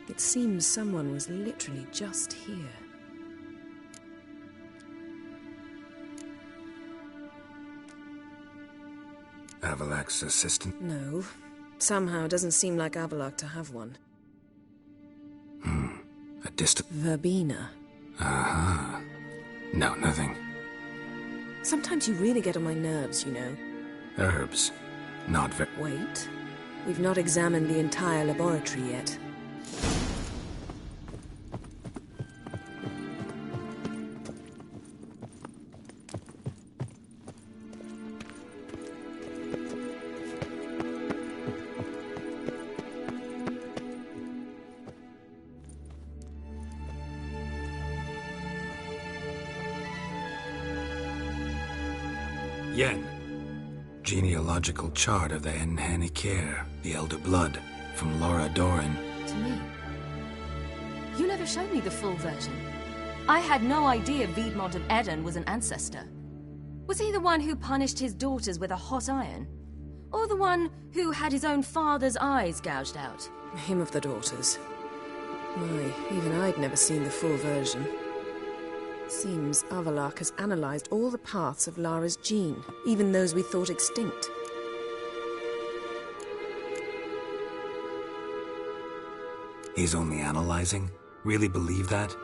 It seems someone was literally just here. Avalok's assistant? No. Somehow it doesn't seem like Avalok to have one. A distant... Verbena. Uh-huh. No, nothing. Sometimes you really get on my nerves, you know. Herbs. Not very... Wait. We've not examined the entire laboratory yet. Yen. Genealogical chart of the Enhanikir, the Elder Blood, from Laura Doran. To me. You never showed me the full version. I had no idea Viedmont of Eden was an ancestor. Was he the one who punished his daughters with a hot iron? Or the one who had his own father's eyes gouged out? Him of the daughters. My, even I'd never seen the full version. Seems Avalok has analyzed all the paths of Lara's gene, even those we thought extinct. He's only analyzing? Really believe that?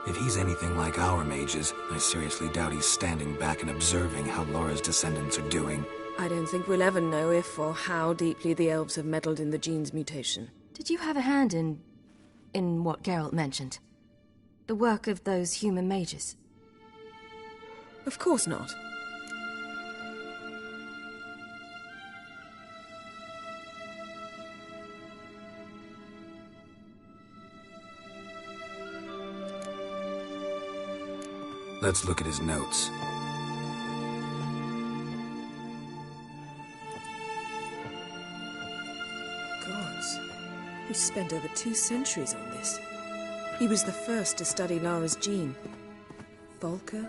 If he's anything like our mages, I seriously doubt he's standing back and observing how Laura's descendants are doing. I don't think we'll ever know if or how deeply the elves have meddled in the gene's mutation. Did you have a hand in what Geralt mentioned? The work of those human mages? Of course not. Let's look at his notes. Gods. He spent over 2 centuries on this. He was the first to study Lara's gene. Volker?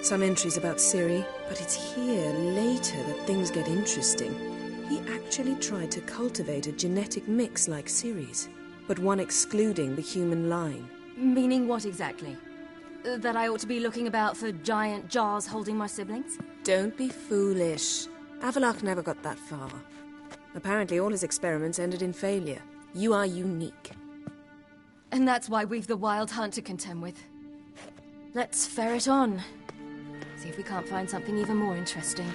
Some entries about Ciri, but it's here, later, that things get interesting. He actually tried to cultivate a genetic mix like Ciri's, but one excluding the human line. Meaning what exactly? That I ought to be looking about for giant jars holding my siblings? Don't be foolish. Avallac'h never got that far. Apparently all his experiments ended in failure. You are unique. And that's why we've the Wild Hunt to contend with. Let's ferret on. See if we can't find something even more interesting.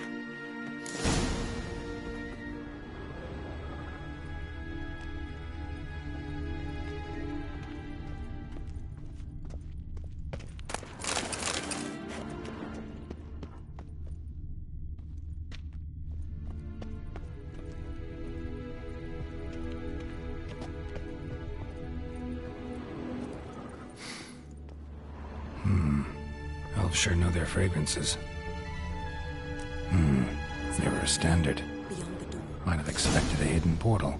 Elves sure know their fragrances. Never a standard. Might have expected a hidden portal.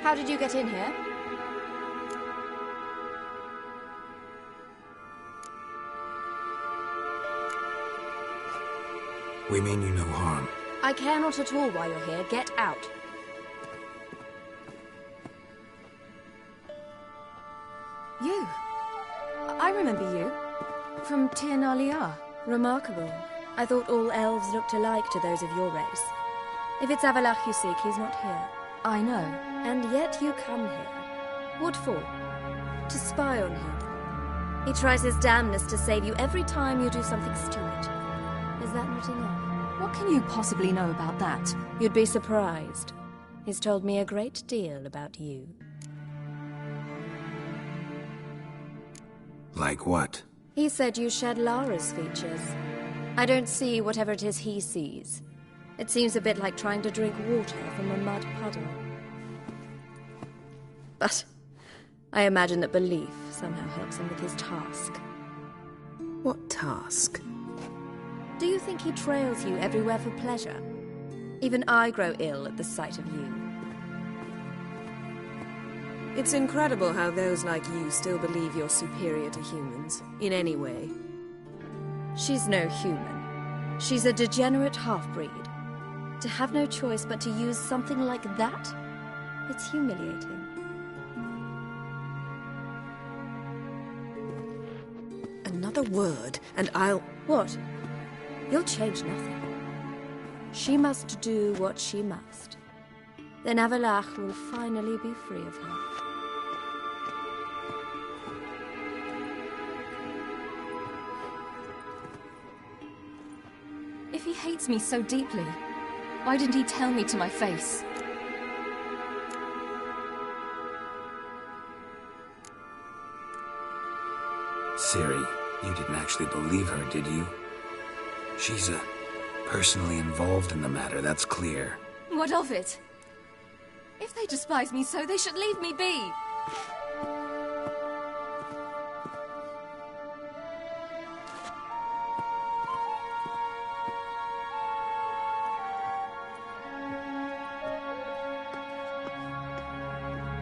How did you get in here? We mean you no harm. I care not at all why you're here. Get out. You. I remember you. From Tir Nalia. Remarkable. I thought all elves looked alike to those of your race. If it's Avallac'h you seek, he's not here. I know. And yet you come here. What for? To spy on him. He tries his damnedest to save you every time you do something stupid. Is that not enough? What can you possibly know about that? You'd be surprised. He's told me a great deal about you. Like what? He said you shared Lara's features. I don't see whatever it is he sees. It seems a bit like trying to drink water from a mud puddle. But I imagine that belief somehow helps him with his task. What task? Do you think he trails you everywhere for pleasure? Even I grow ill at the sight of you. It's incredible how those like you still believe you're superior to humans, in any way. She's no human. She's a degenerate half-breed. To have no choice but to use something like that? It's humiliating. Another word, and I'll... What? You'll change nothing. She must do what she must. Then Avallac'h will finally be free of her. If he hates me so deeply, why didn't he tell me to my face? Ciri, you didn't actually believe her, did you? She's personally involved in the matter, that's clear. What of it? If they despise me so, they should leave me be.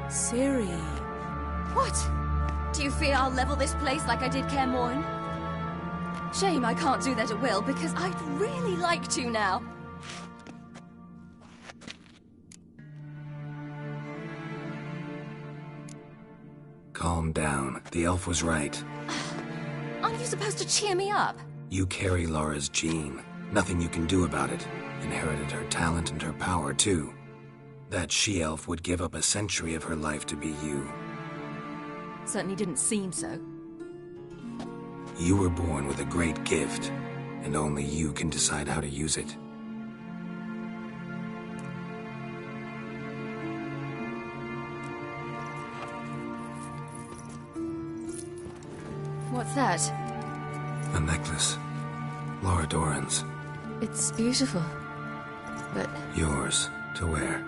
Ciri. What? Do you fear I'll level this place like I did Kaer Morhen? Shame I can't do that at will, because I'd really like to now. Calm down. The elf was right. Aren't you supposed to cheer me up? You carry Lara's gene. Nothing you can do about it. Inherited her talent and her power, too. That she-elf would give up a century of her life to be you. Certainly didn't seem so. You were born with a great gift, and only you can decide how to use it. What's that? A necklace. Laura Doran's. It's beautiful. But... Yours to wear.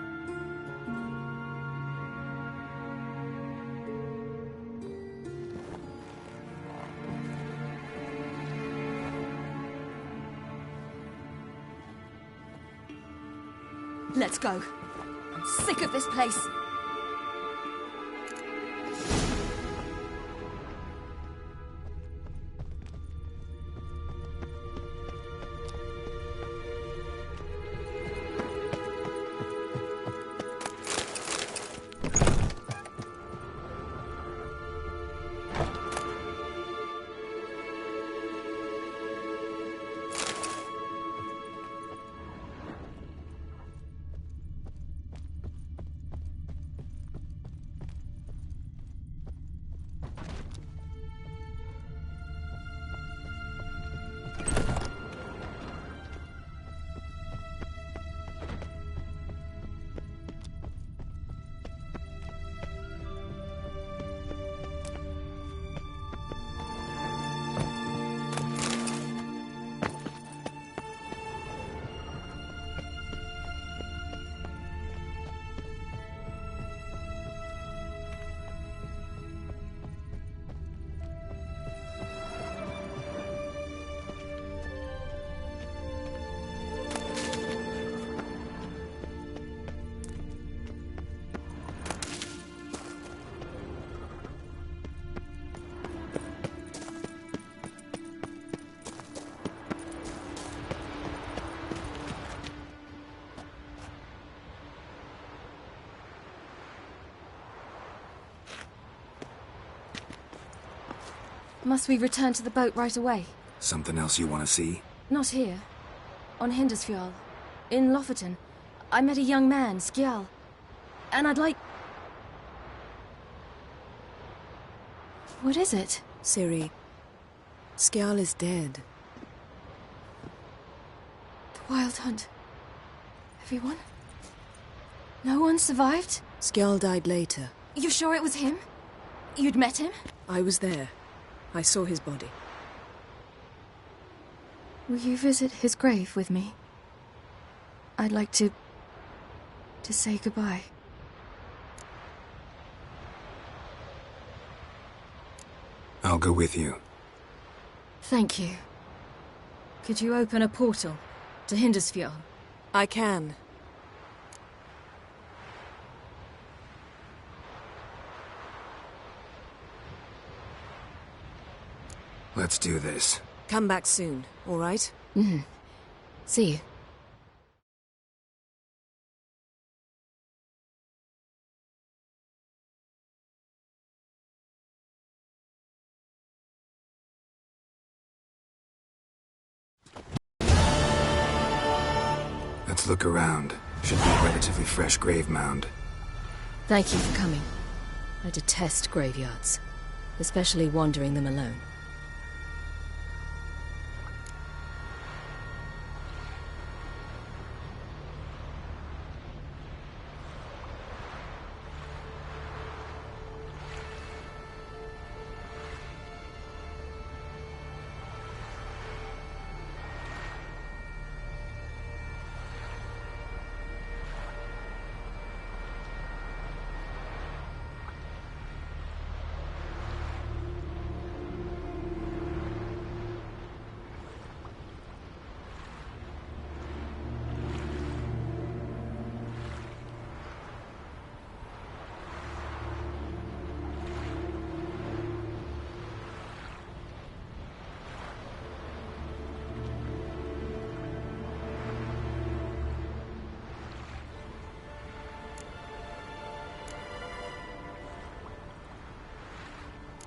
Let's go. I'm sick of this place. Must we return to the boat right away? Something else you want to see? Not here. On Hindersfjall. In Lofoten. I met a young man, Skjal. And I'd like... What is it? Ciri, Skjal is dead. The Wild Hunt. Everyone? No one survived? Skjal died later. You sure it was him? You'd met him? I was there. I saw his body. Will you visit his grave with me? I'd like to say goodbye. I'll go with you. Thank you. Could you open a portal to Hindersfjall? I can. Let's do this. Come back soon, all right? Mm-hmm. See you. Let's look around. Should be a relatively fresh grave mound. Thank you for coming. I detest graveyards, especially wandering them alone.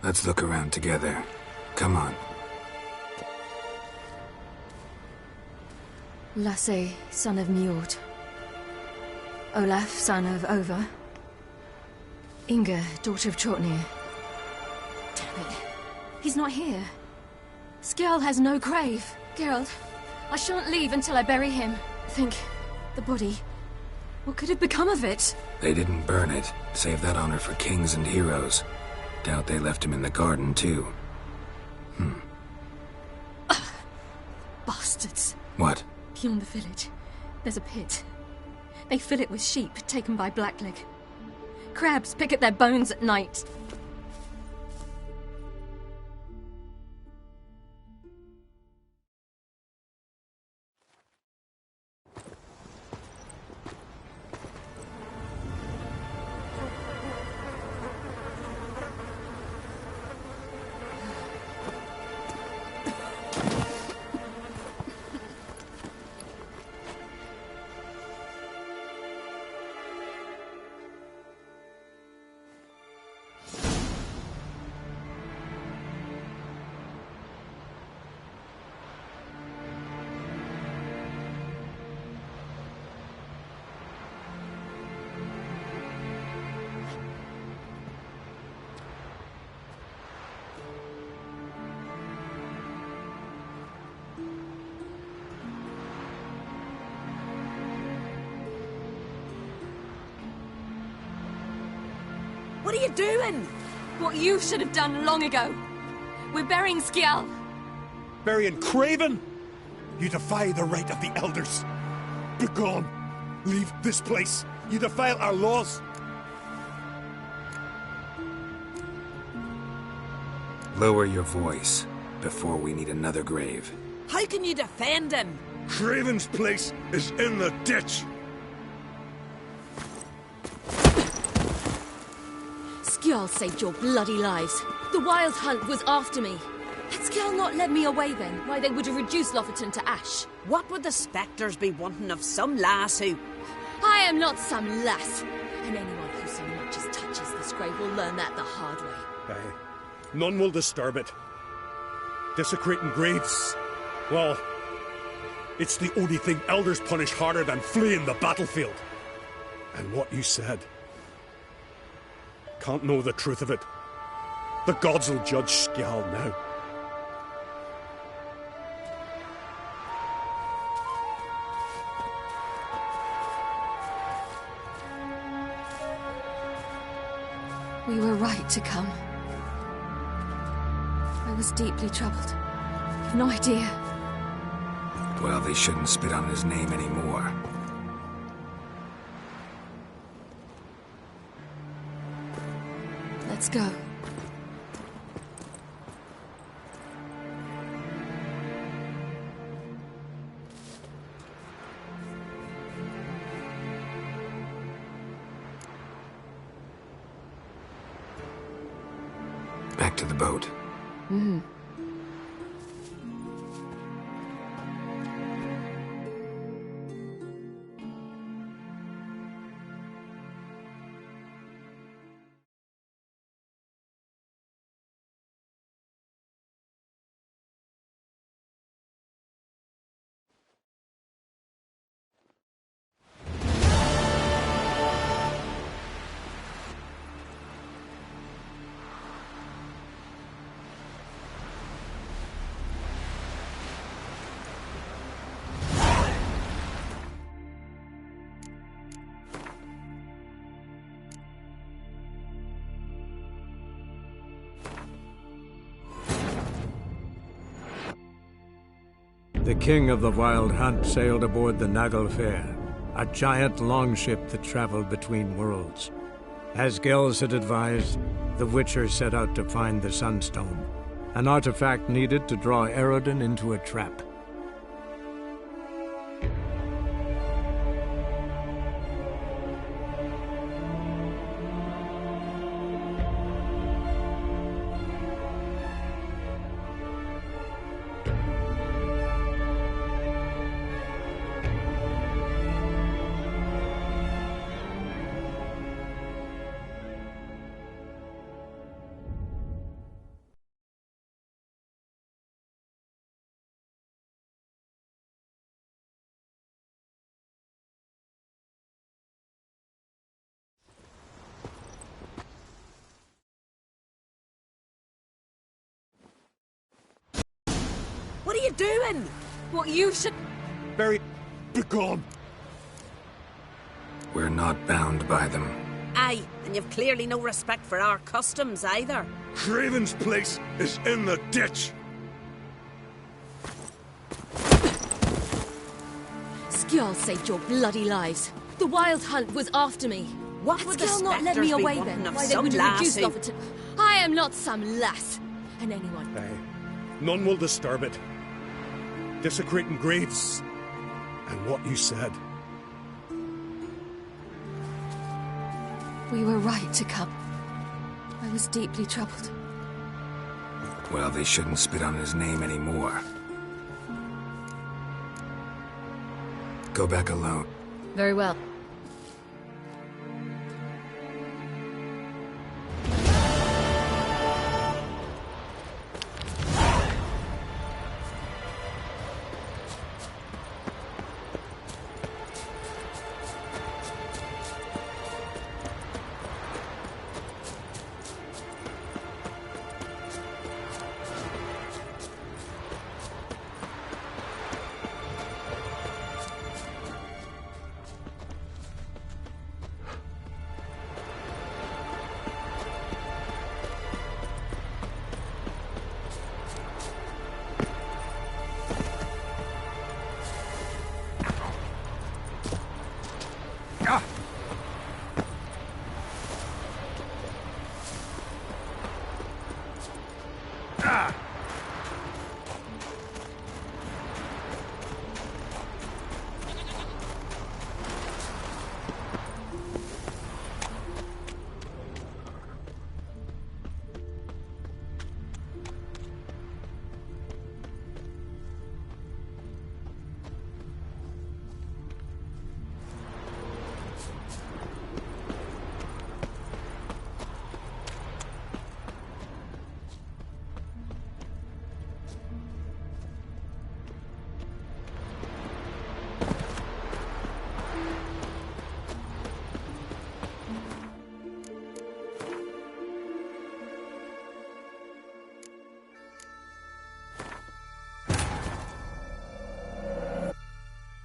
Let's look around together. Come on. Lasse, son of Njord. Olaf, son of Over. Inga, daughter of Trotnir. Damn it. He's not here. Skjal has no grave. Geralt, I shan't leave until I bury him. Think, the body. What could have become of it? They didn't burn it. Save that honor for kings and heroes. Doubt they left him in the garden, too. Bastards. What? Beyond the village, there's a pit. They fill it with sheep taken by Blackleg. Crabs pick at their bones at night. What are you doing? What you should have done long ago. We're burying Skjal. Burying Craven? You defy the right of the elders. Begone. Leave this place. You defile our laws. Lower your voice before we need another grave. How can you defend him? Craven's place is in the ditch. Skjal saved your bloody lives. The Wild Hunt was after me. Had Skjal not led me away then, why they would have reduced Loferton to ash. What would the spectres be wanting of some lass who... I am not some lass. And anyone who so much as touches this grave will learn that the hard way. Aye. None will disturb it. Desecrating graves, well, it's the only thing elders punish harder than fleeing the battlefield. And what you said... Can't know the truth of it. The gods will judge Skjal now. We were right to come. I was deeply troubled. You've no idea. Well, they shouldn't spit on his name anymore. Let's go. Back to the boat. Mm-hmm. The king of the Wild Hunt sailed aboard the Naglfar, a giant longship that traveled between worlds. As Gels had advised, the Witcher set out to find the Sunstone, an artifact needed to draw Eredin into a trap. What are you doing? What you should... Barry, begone. We're not bound by them. Aye, and you've clearly no respect for our customs either. Craven's place is in the ditch. Y'all saved your bloody lives. The Wild Hunt was after me. What Had would the Skill not led spectres me be away wanting then? of Why they some would have lass reduced who- off to... I am not some lass. And anyone... None will disturb it. Desecrating graves. And what you said. We were right to come. I was deeply troubled. Well, they shouldn't spit on his name anymore. Go back alone. Very well.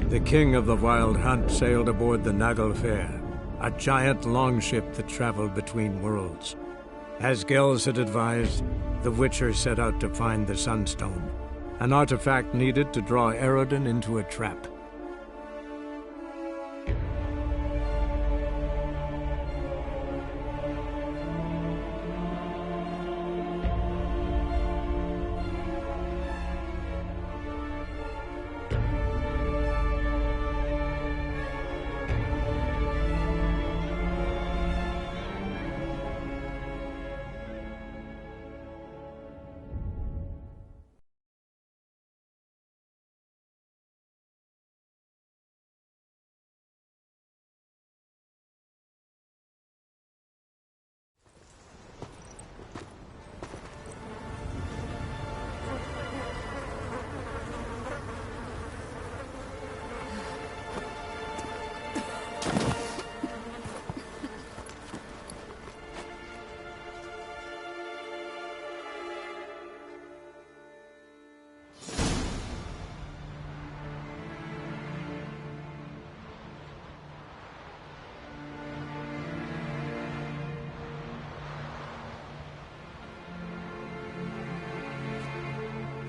The king of the Wild Hunt sailed aboard the Naglfar, a giant longship that traveled between worlds. As Gels had advised, the Witcher set out to find the Sunstone, an artifact needed to draw Eredin into a trap.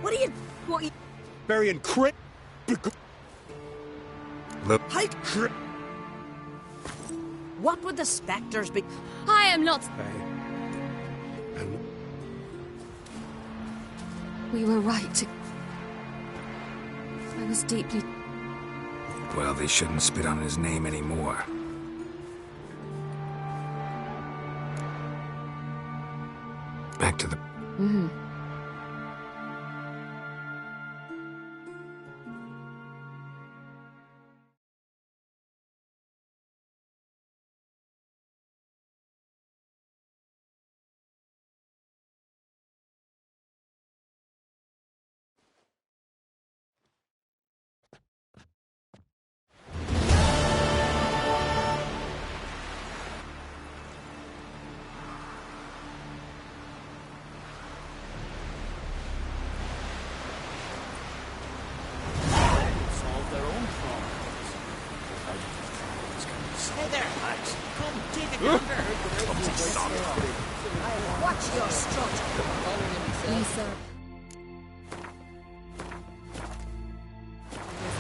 What are you... Burying crit... Look. What would the spectres be... I am not... We were right to... I was deeply... Well, they shouldn't spit on his name anymore. Back to the... Mm-hmm. Hey there, Max. Come take a gander. Watch your strut. Lisa.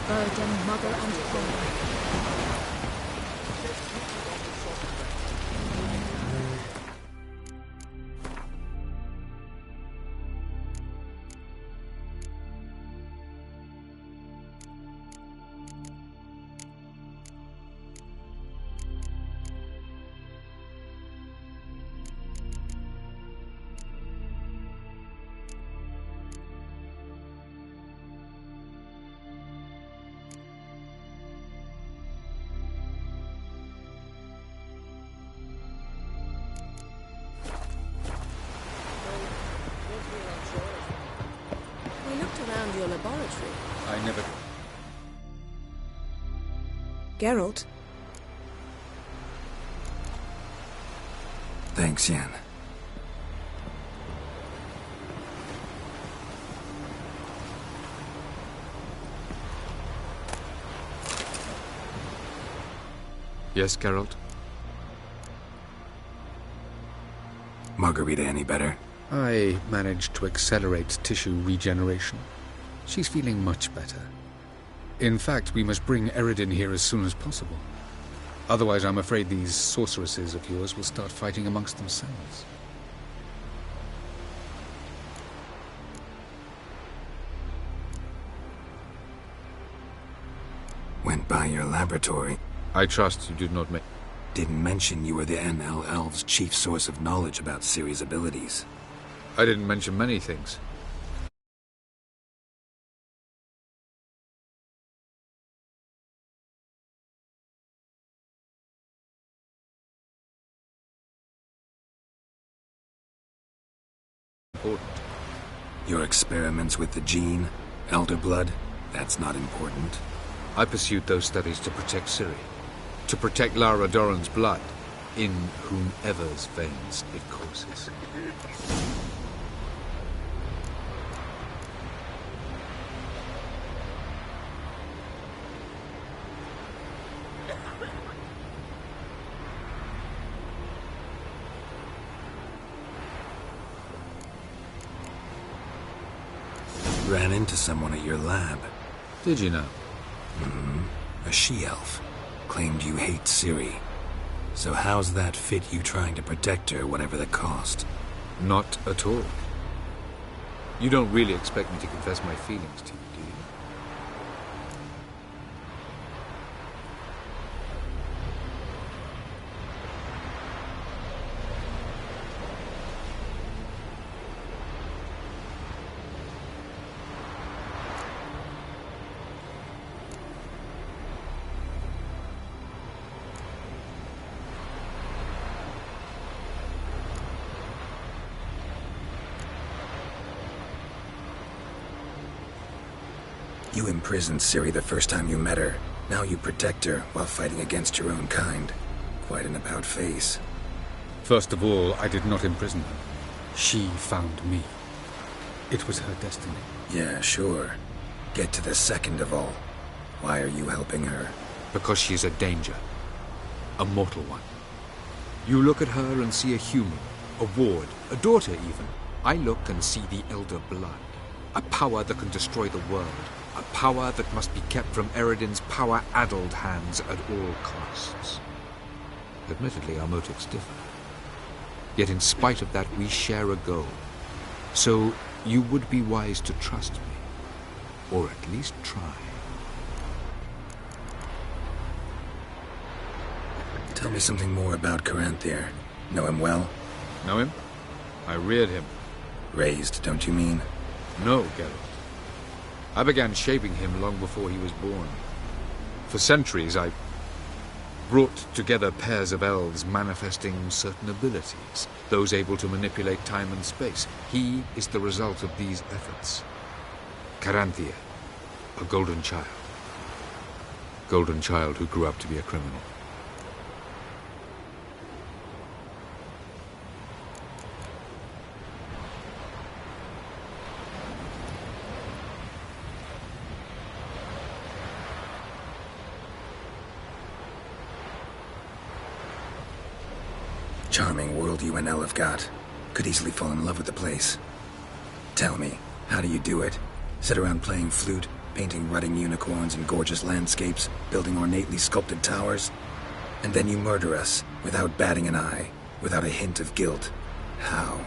burden mother and father. We looked around your laboratory. I never... Geralt? Thanks, Yen. Yes, Geralt? Margarita any better? I managed to accelerate tissue regeneration. She's feeling much better. In fact, we must bring Eredin here as soon as possible. Otherwise, I'm afraid these sorceresses of yours will start fighting amongst themselves. Went by your laboratory. I trust you did not make... Didn't mention you were the NL Elves' chief source of knowledge about Ciri's abilities. I didn't mention many things. Important. Your experiments with the gene, Elder Blood, that's not important. I pursued those studies to protect Ciri. To protect Lara Doran's blood, in whomever's veins it courses. Ran into someone at your lab. Did you know? A she-elf. Claimed you hate Ciri. So how's that fit you trying to protect her, whatever the cost? Not at all. You don't really expect me to confess my feelings to you, do you? You imprisoned Ciri the first time you met her. Now you protect her while fighting against your own kind. Quite an about-face. First of all, I did not imprison her. She found me. It was her destiny. Yeah, sure. Get to the second of all. Why are you helping her? Because she is a danger. A mortal one. You look at her and see a human, a ward, a daughter even. I look and see the Elder Blood. A power that can destroy the world. A power that must be kept from Eredin's power-addled hands at all costs. Admittedly, our motives differ. Yet in spite of that, we share a goal. So, you would be wise to trust me. Or at least try. Tell me something more about Caranthir. Know him well? Know him? I reared him. Raised, don't you mean? No, Geralt. I began shaping him long before he was born. For centuries, I brought together pairs of elves manifesting certain abilities, those able to manipulate time and space. He is the result of these efforts. Caranthir, a golden child. Golden child who grew up to be a criminal. Charming world you and El have got. Could easily fall in love with the place. Tell me, how do you do it? Sit around playing flute? painting rutting unicorns and gorgeous landscapes, building ornately sculpted towers. And then you murder us, without batting an eye, without a hint of guilt. How?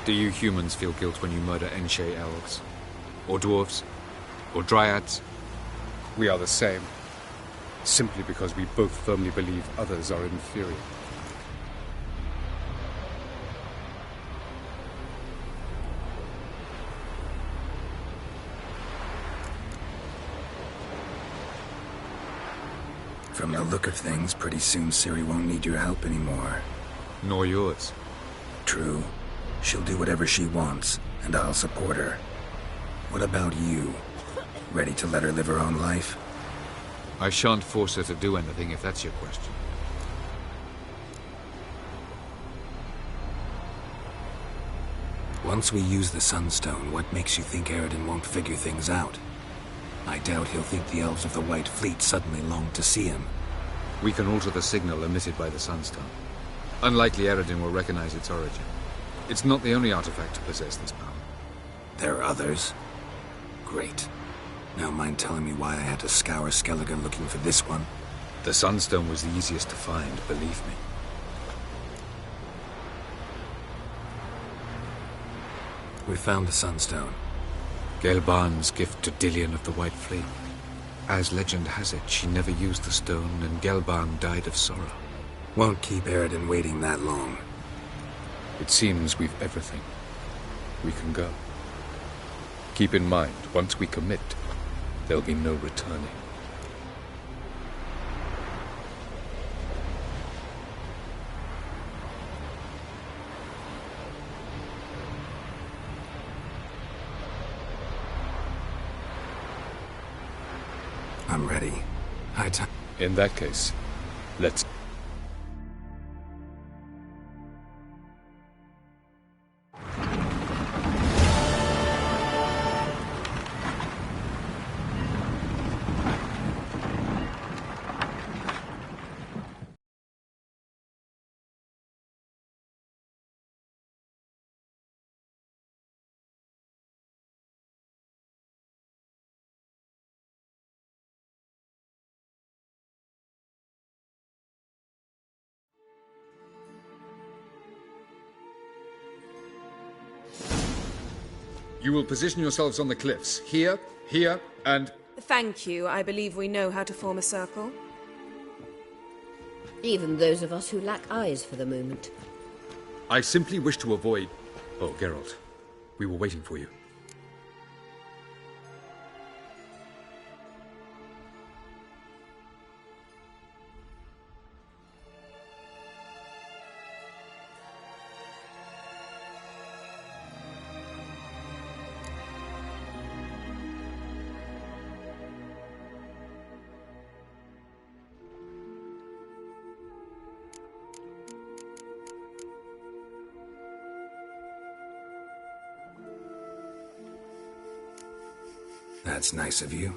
Do you humans feel guilt when you murder Enshe elves? Or dwarves? Or dryads? We are the same. Simply because we both firmly believe others are inferior. From the look of things, pretty soon Ciri won't need your help anymore. Nor yours. True. She'll do whatever she wants, and I'll support her. What about you? Ready to let her live her own life? I shan't force her to do anything if that's your question. Once we use the Sunstone, what makes you think Eredin won't figure things out? I doubt he'll think the elves of the White Fleet suddenly long to see him. We can alter the signal emitted by the Sunstone. Unlikely Eredin will recognize its origin. It's not the only artifact to possess this power. There are others? Great. Now mind telling me why I had to scour Skellige looking for this one? The Sunstone was the easiest to find, believe me. We found the Sunstone. Gelban's gift to Dillion of the White Fleet. As legend has it, she never used the stone, and Gelban died of sorrow. Won't keep Eredin waiting that long. It seems we've everything. We can go. Keep in mind, once we commit, there'll be no returning. I'm ready. High time. In that case, let's... You will position yourselves on the cliffs. Here, here, and... Thank you. I believe we know how to form a circle. Even those of us who lack eyes for the moment. I simply wish to avoid... Oh, Geralt. We were waiting for you. That's nice of you.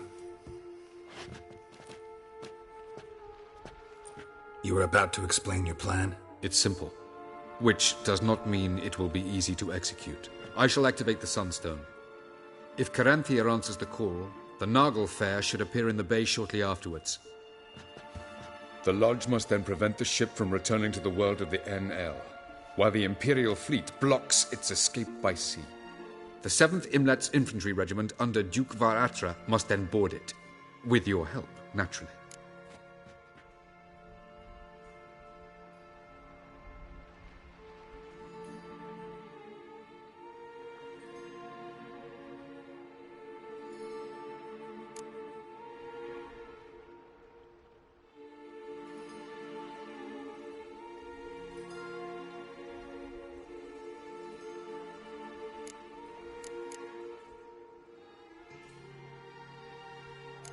You were about to explain your plan? It's simple. Which does not mean it will be easy to execute. I shall activate the Sunstone. If Caranthia answers the call, the Nagel Fair should appear in the bay shortly afterwards. The Lodge must then prevent the ship from returning to the world of the NL, while the Imperial fleet blocks its escape by sea. The 7th Imlet's Infantry Regiment under Duke Varatra must then board it. With your help, naturally.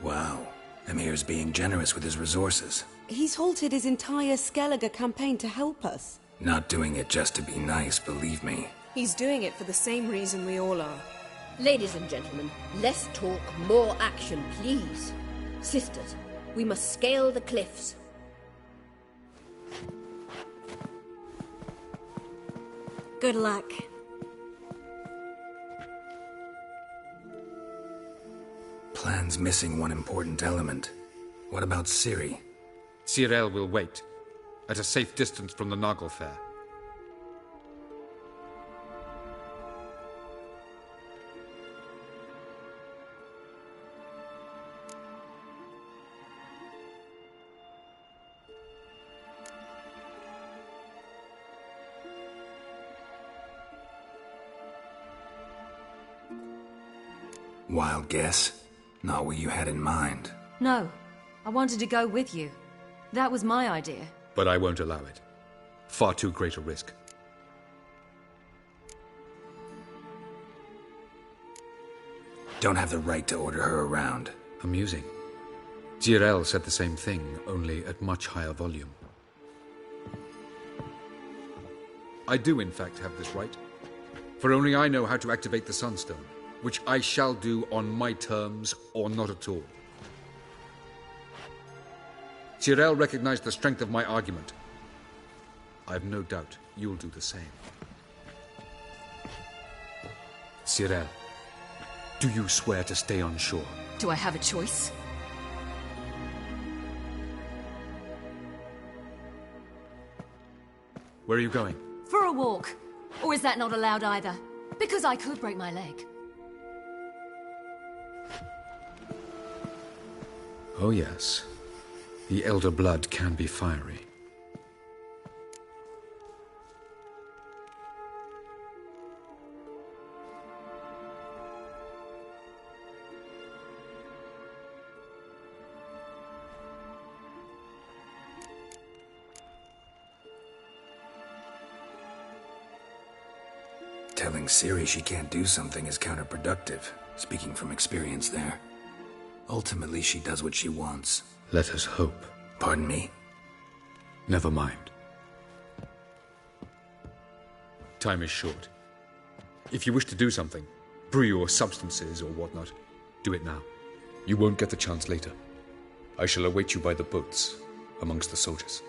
Wow. Emir's being generous with his resources. He's halted his entire Skellige campaign to help us. Not doing it just to be nice, believe me. He's doing it for the same reason we all are. Ladies and gentlemen, less talk, more action, please. Sisters, we must scale the cliffs. Good luck. plan's missing one important element. What about Ciri? Cyril will wait, at a safe distance from the Nagelfair. Wild guess? Not what you had in mind. No, I wanted to go with you. That was my idea. But I won't allow it. Far too great a risk. Don't have the right to order her around. Amusing. Jirel said the same thing, only at much higher volume. I do, in fact, have this right. For only I know how to activate the Sunstone, which I shall do on my terms or not at all. Jirel recognized the strength of my argument. I've no doubt you'll do the same. Cyril, do you swear to stay on shore? Do I have a choice? Where are you going? For a walk. Or is that not allowed either? Because I could break my leg. Oh yes. The elder blood can be fiery. Telling Ciri she can't do something is counterproductive, speaking from experience there. Ultimately, she does what she wants. Let us hope. Pardon me? Never mind. Time is short. If you wish to do something, brew your substances or whatnot, do it now. You won't get the chance later. I shall await you by the boats, amongst the soldiers.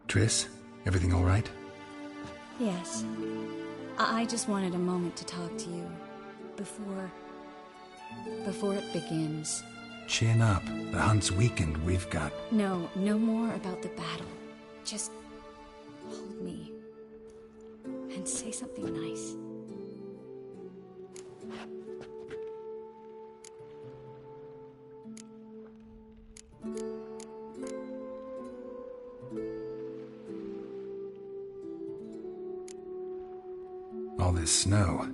Triss, everything all right? Yes. I just wanted a moment to talk to you. Before it begins. Chin up. The hunt's weakened. We've got... No more about the battle. Just hold me. And say something nice. All this snow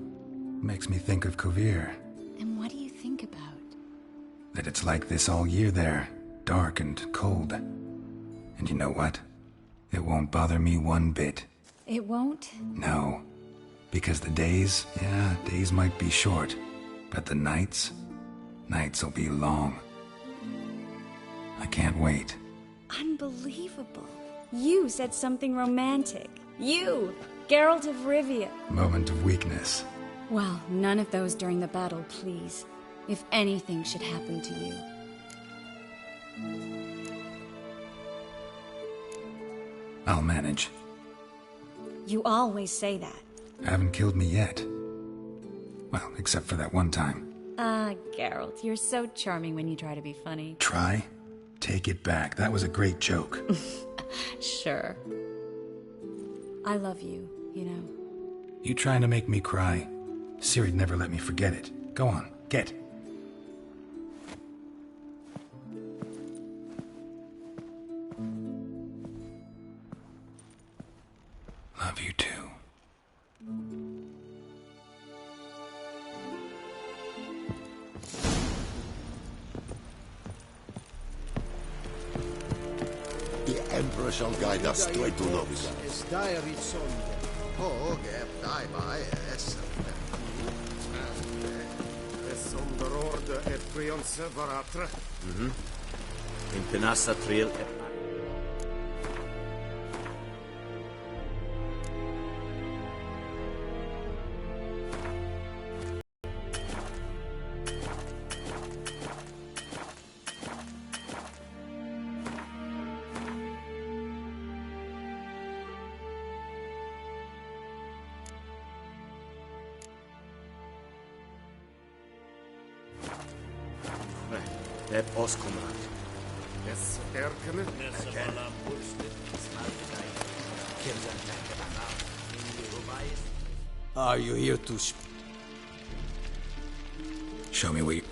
makes me think of Kovir. And what do you think about? That it's like this all year there, dark and cold. And you know what? It won't bother me one bit. It won't? No. Because the days might be short. But the nights will be long. I can't wait. Unbelievable. You said something romantic. You! Geralt of Rivia. Moment of weakness. Well, none of those during the battle, please. If anything should happen to you. I'll manage. You always say that. Haven't killed me yet. Well, except for that one time. Ah, Geralt, you're so charming when you try to be funny. Try? Take it back. That was a great joke. Sure. I love you, you know. You trying to make me cry? Ciri'd never let me forget it. Go on, get. Love you too. The Emperor shall guide us to a Dulos. Impenassa Triel et Leb oss, komrad. Yes, erkenne. Are you here to Show me what you...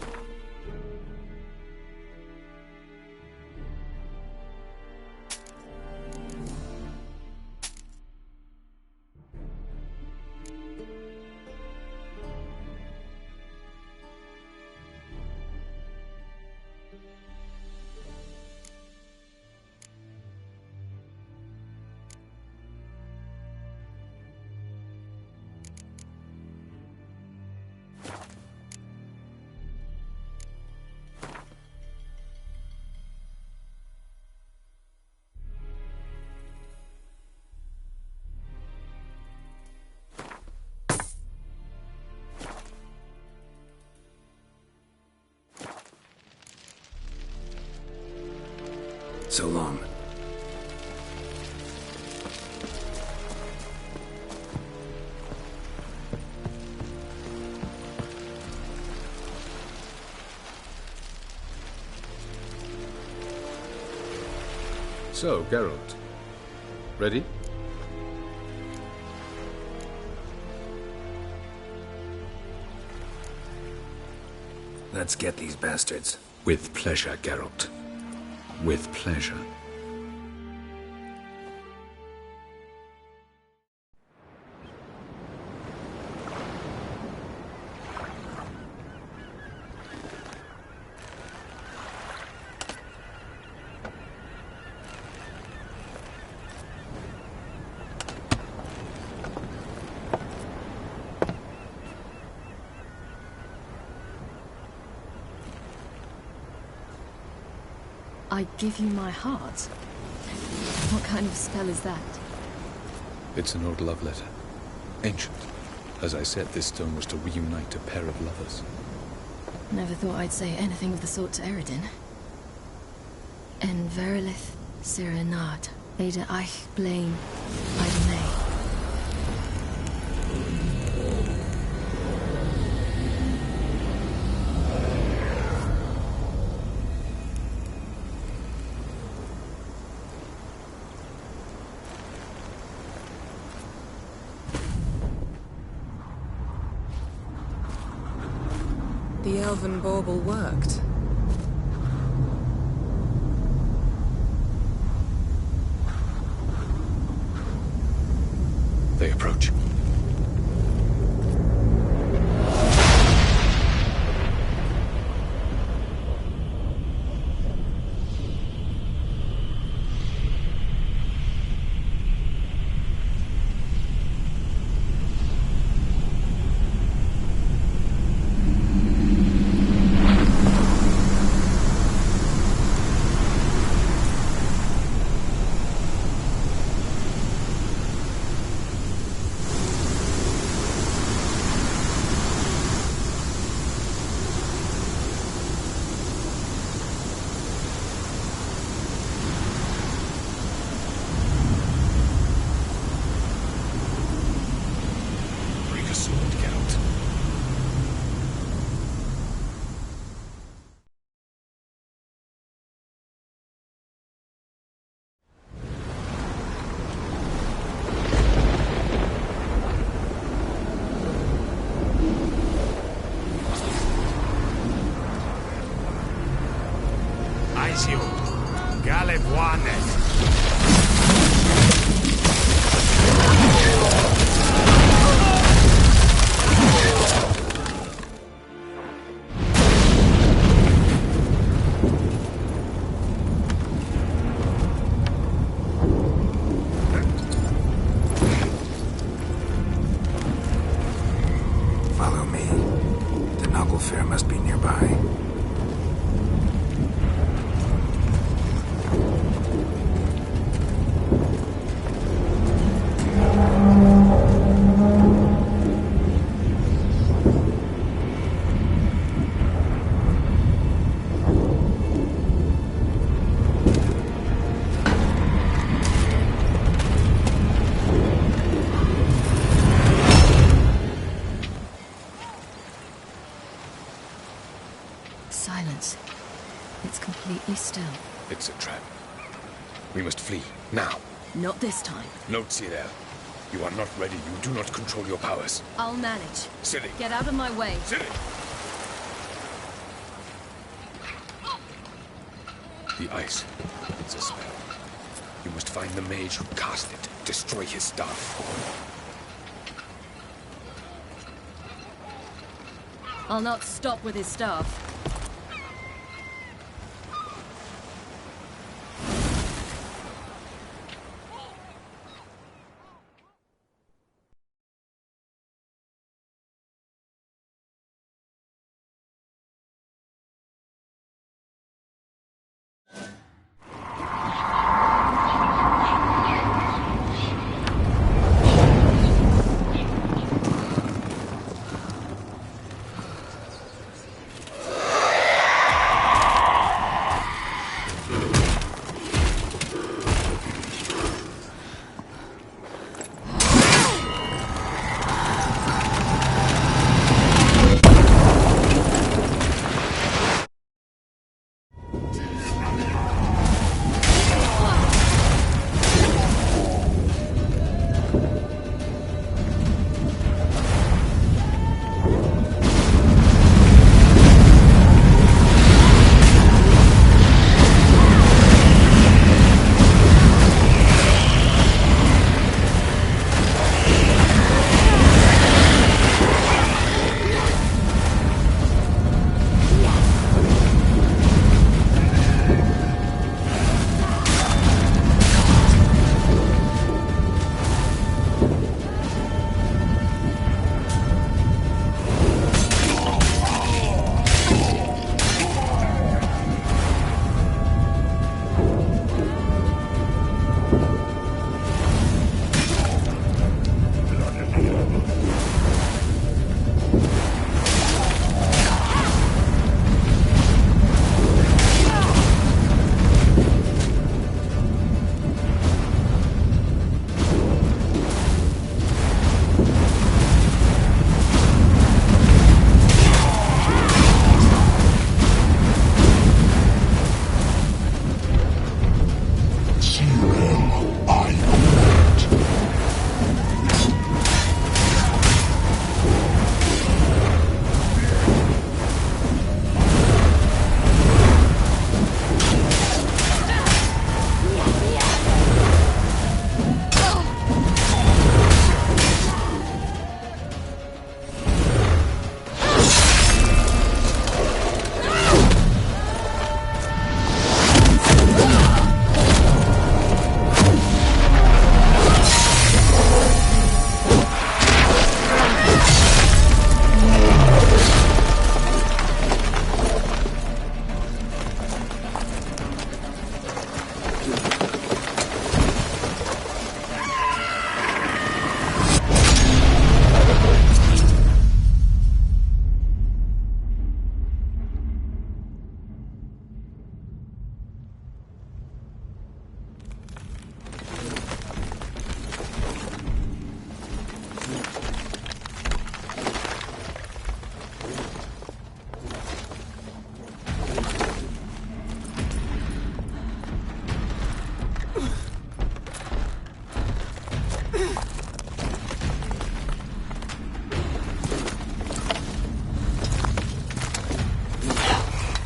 So long. So, Geralt. Ready? Let's get these bastards. With pleasure, Geralt. With pleasure. I give you my heart? What kind of spell is that? It's an old love letter. Ancient. As I said, this stone was to reunite a pair of lovers. Never thought I'd say anything of the sort to Eredin. En verilith Sirenad, Ada eich blaen, Ida May. The elven bauble worked. They approach. Follow me. The Noggle Fair must be nearby. Silence. It's completely still. It's a trap. We must flee, now. Not this time. Note, Cyril. You are not ready. You do not control your powers. I'll manage. Ciri! Get out of my way. Ciri! The ice. It's a spell. You must find the mage who cast it. Destroy his staff. I'll not stop with his staff.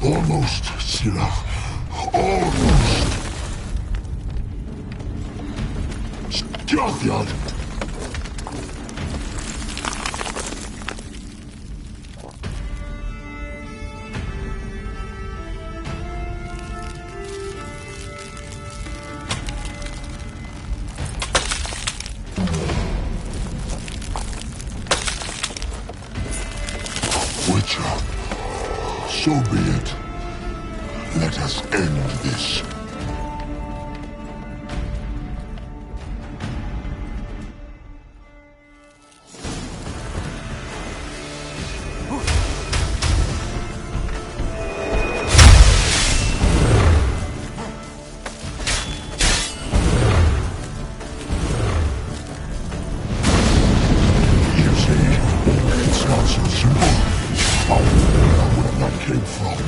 Almost, Scylla. Almost. Skjaldjad! Witcher, so be it. Let us end this. You see, it's not so simple. How where that came from.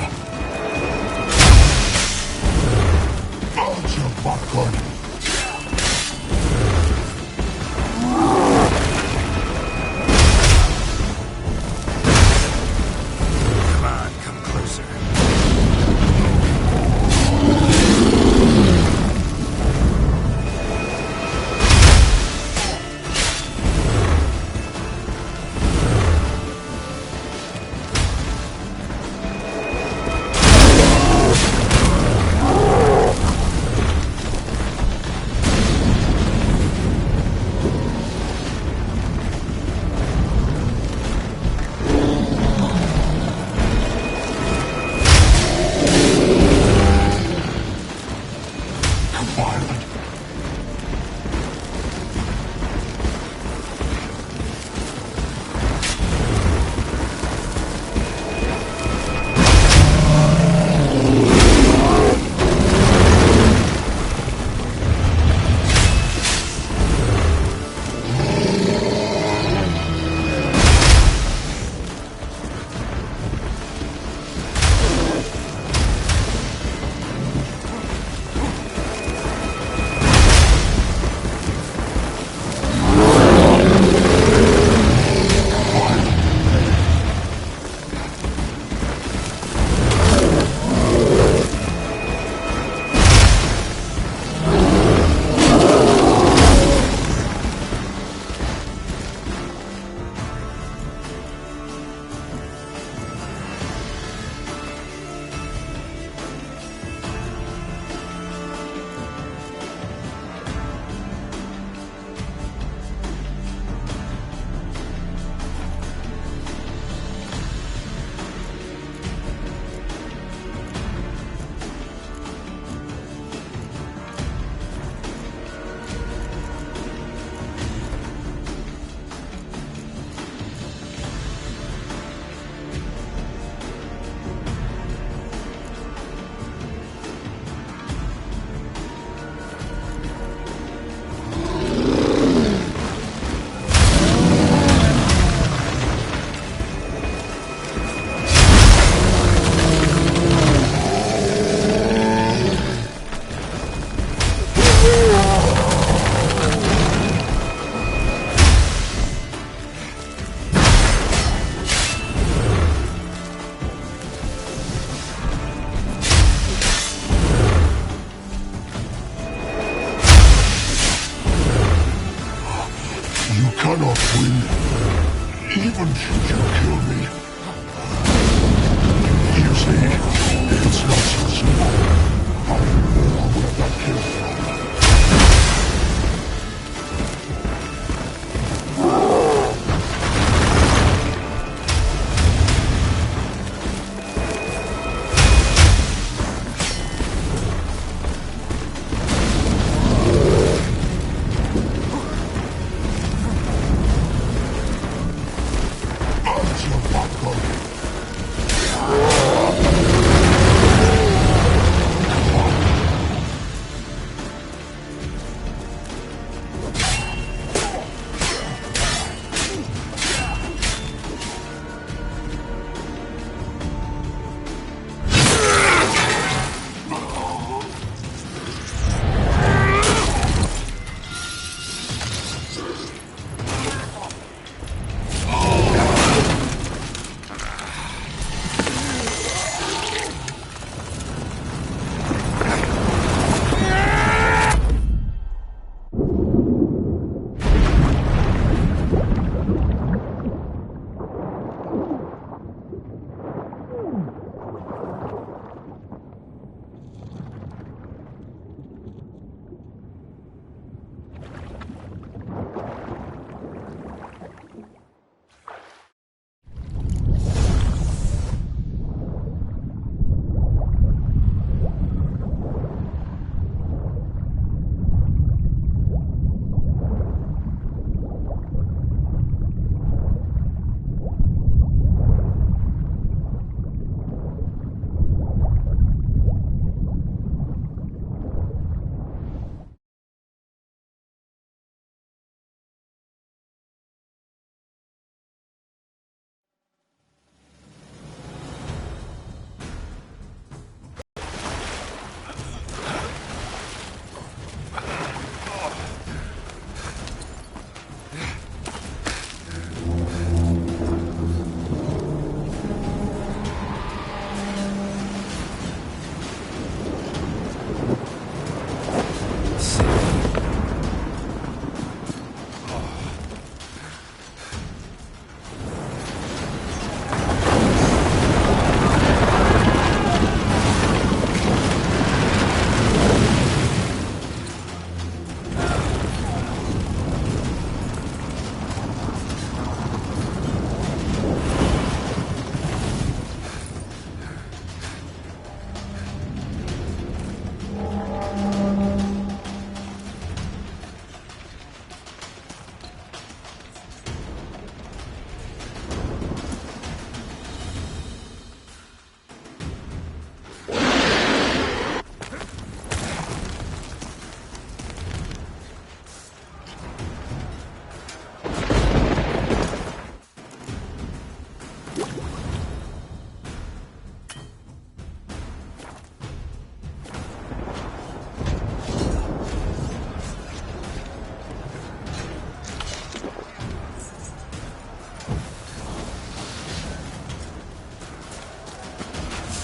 often should you kill me? You see, it's not so simple. How more will that kill from?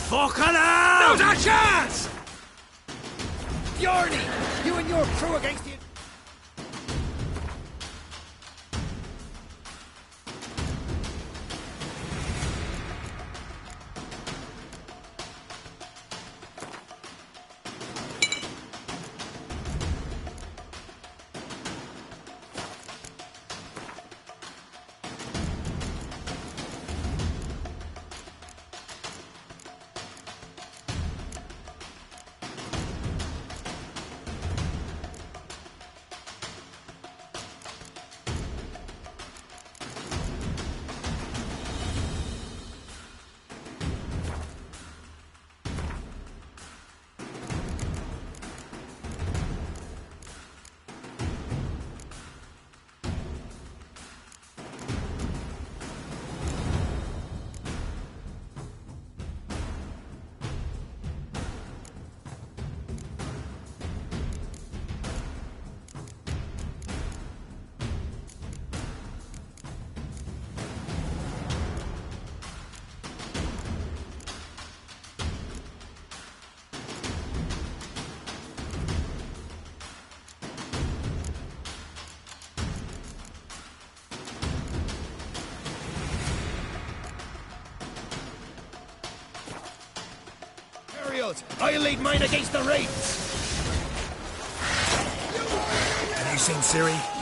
Fucking hell! Not a chance! Bjarni, you and your crew against the... shields! I'll lead mine against the wraiths! Have you seen Ciri?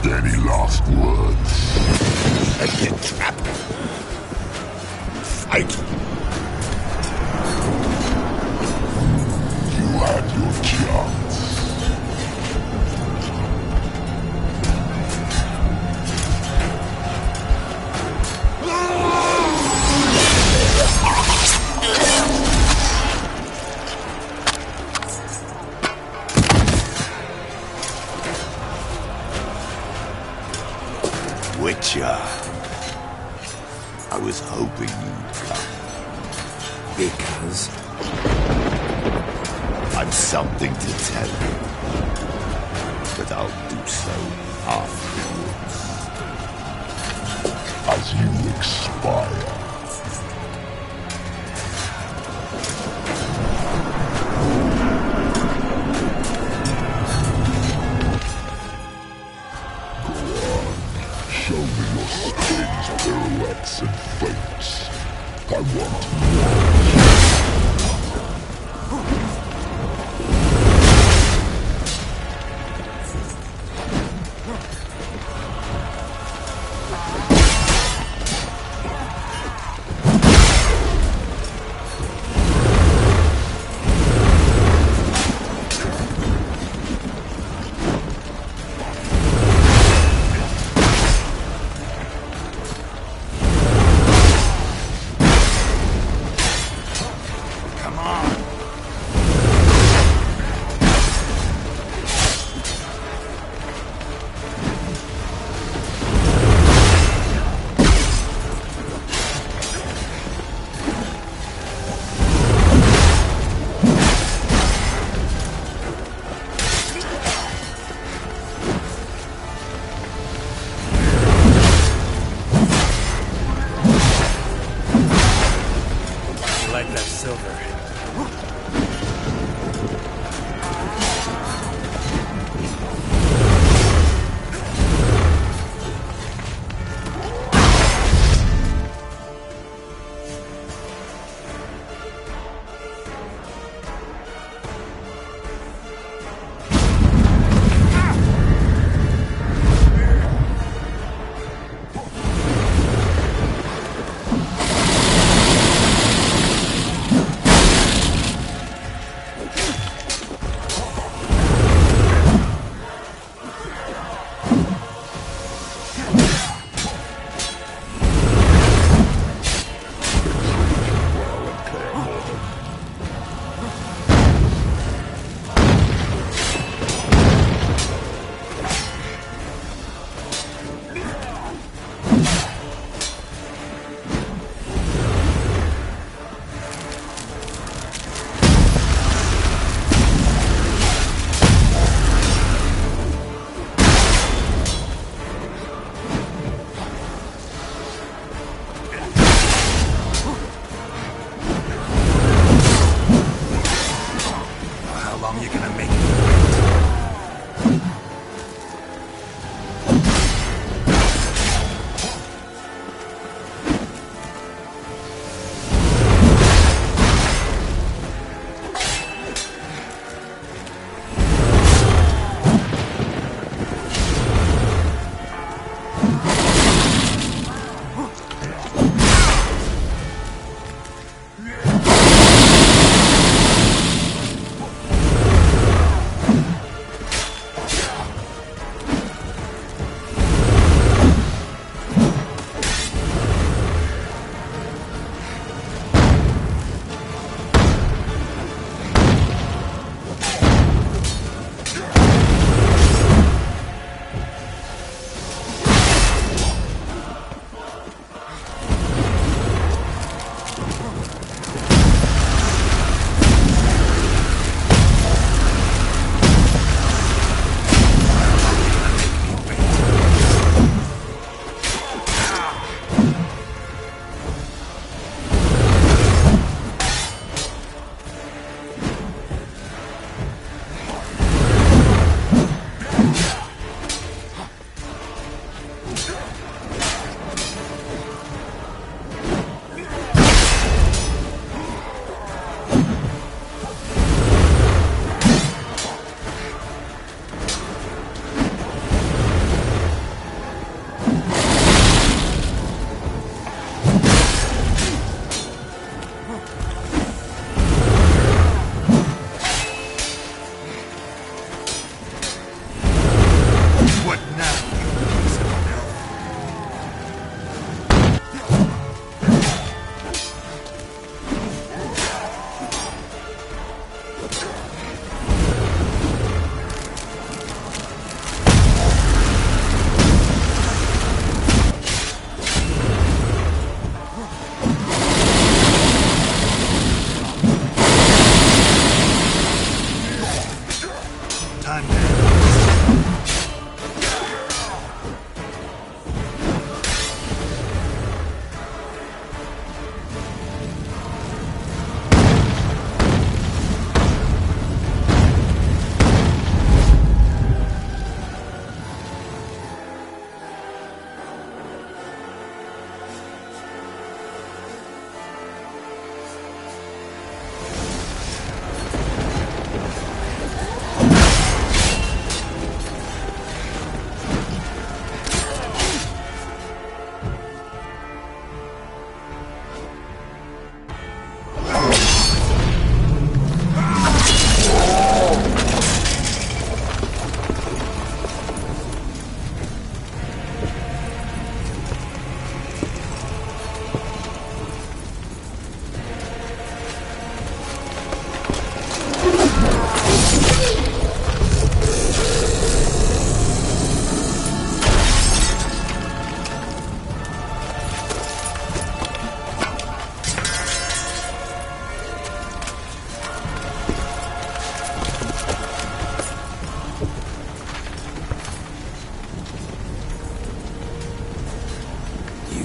Any last words? Set the trap. Fight. You had your chance. Witcher. I was hoping you'd come. Because? I've something to tell you. But I'll do so afterwards. As you expire. your strange pirouettes and feints. I want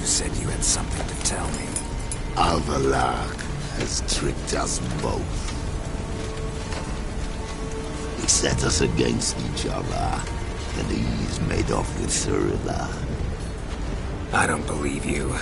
said you had something to tell me. Avalak has tricked us both. He set us against each other, and he's made off with Cyrilla. I don't believe you.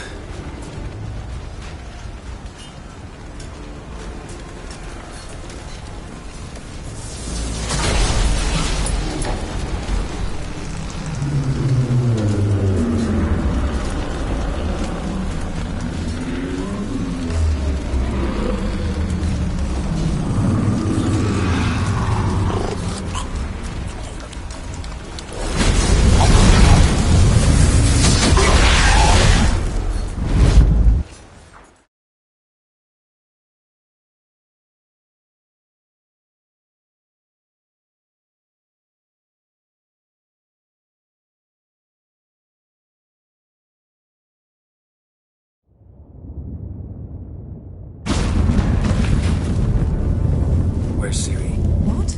Where's Ciri? What?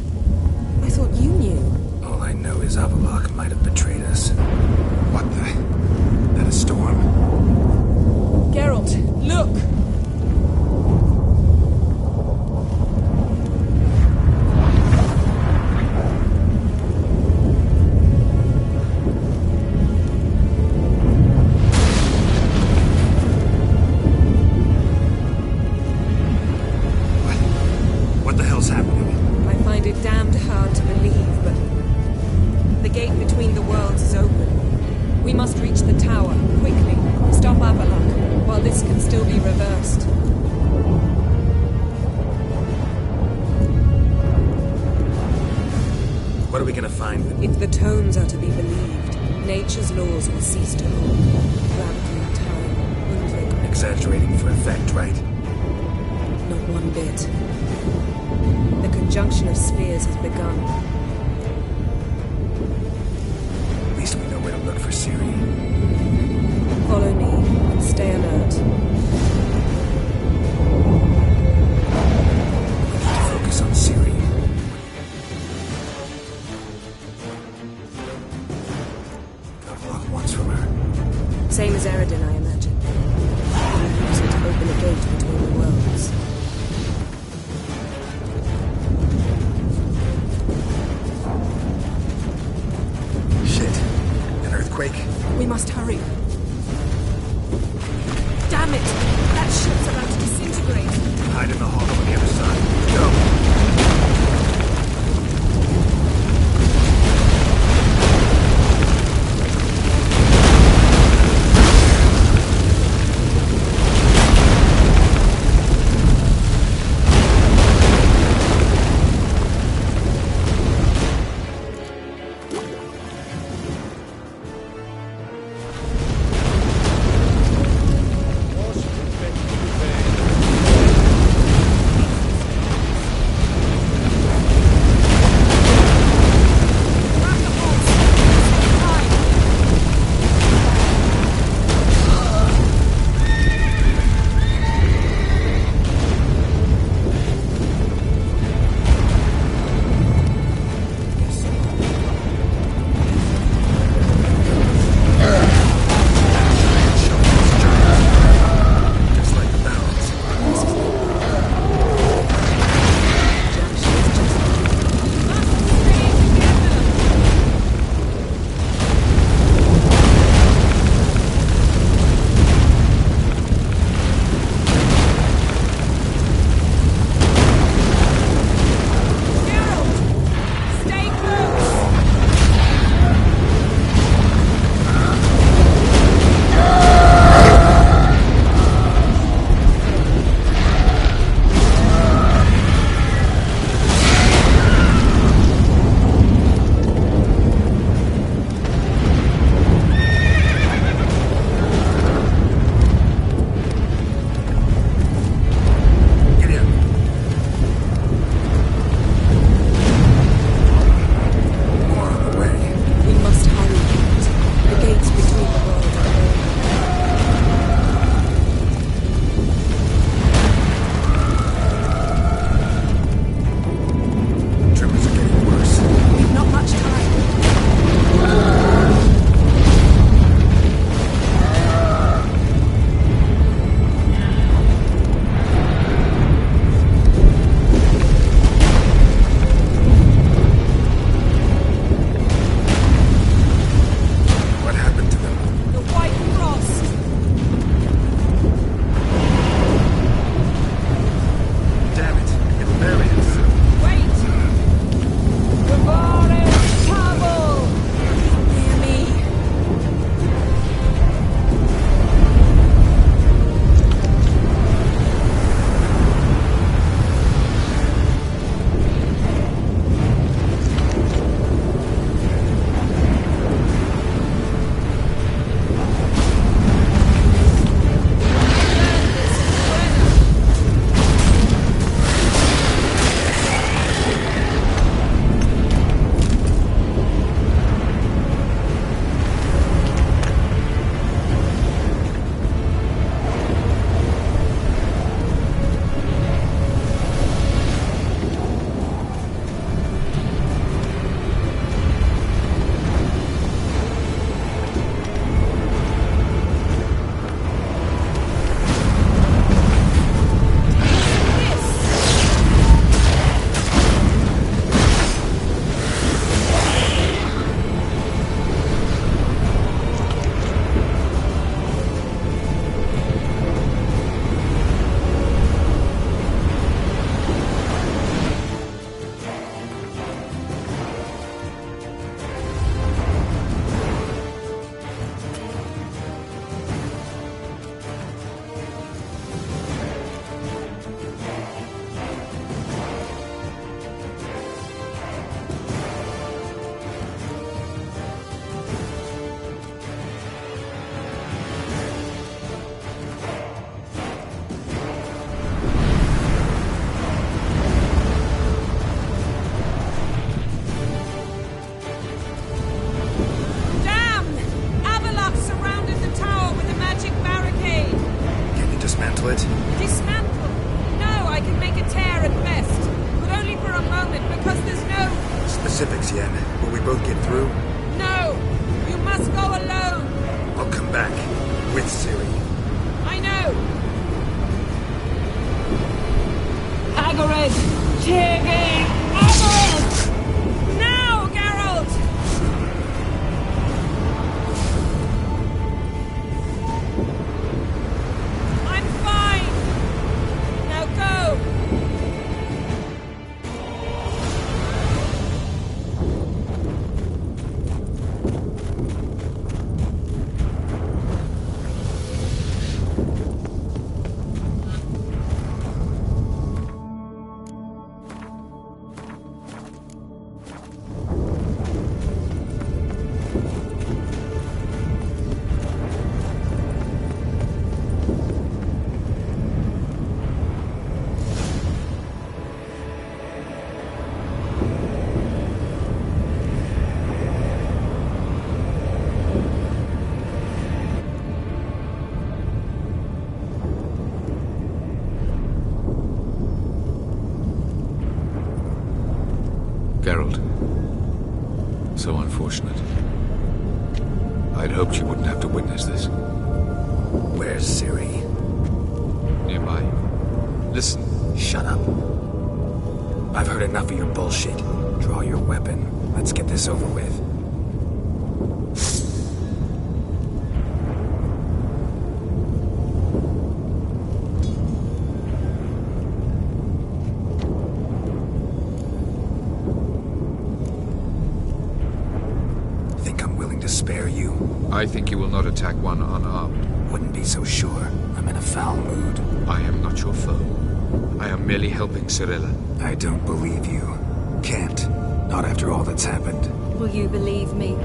I thought you knew. All I know is Avalok might have betrayed us. What the? That a storm? Geralt, look! What the hell's happening? I find it damned hard to believe, but the gate between the worlds is open. We must reach the tower, quickly. Stop Avalok, while this can still be reversed. What are we gonna find? If the tomes are to be believed, nature's laws will cease to hold. Gravity and time, moving. Exaggerating for effect, right? Not one bit. The conjunction of spheres has begun. At least we know where to look for Ciri. Follow me and stay alert. We need to focus on Ciri. Avalok wants from her. Same as Eredin, I imagine. He'll use it to open a gate between the worlds. Shit. An earthquake? We must hurry. Damn it! That ship's about to disintegrate. Hide in the hollow on the other side. Go! bracelet? Dismantle! No, I can make a tear at best. But only for a moment, because there's no... Specifics, Yen. Will we both get through? No! You must go alone! I'll come back. With Ciri. I know! Hagrid! Tiggy! Hagrid! Now, Geralt! I'm fine! Now go! Geralt. So unfortunate. I'd hoped you wouldn't have to witness this. Where's Ciri? Nearby. Listen. Shut up. I've heard enough of your bullshit. Draw your weapon. Let's get this over with. I think you will not attack one unarmed. Wouldn't be so sure. I'm in a foul mood. I am not your foe. I am merely helping Cirilla. I don't believe you. Can't. Not after all that's happened. Will you believe me?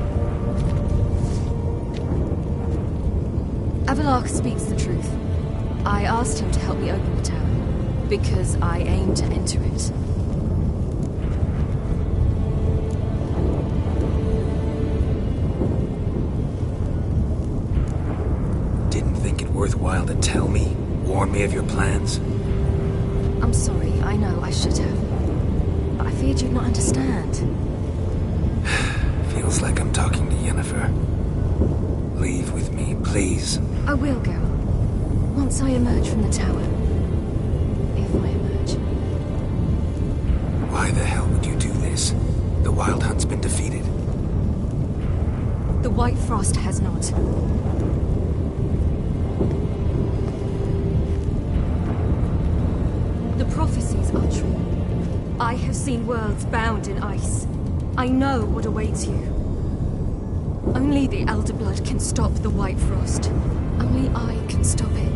Avallac'h speaks the truth. I asked him to help me open the tower, because I aim to enter it. Worthwhile to tell me? Warn me of your plans? I'm sorry, I know I should have. But I feared you'd not understand. Feels like I'm talking to Yennefer. Leave with me, please. I will, Geralt. Once I emerge from the tower. If I emerge. Why the hell would you do this? The Wild Hunt's been defeated. The White Frost has not. Prophecies are true. I have seen worlds bound in ice. I know what awaits you. Only the Elder Blood can stop the White Frost. Only I can stop it.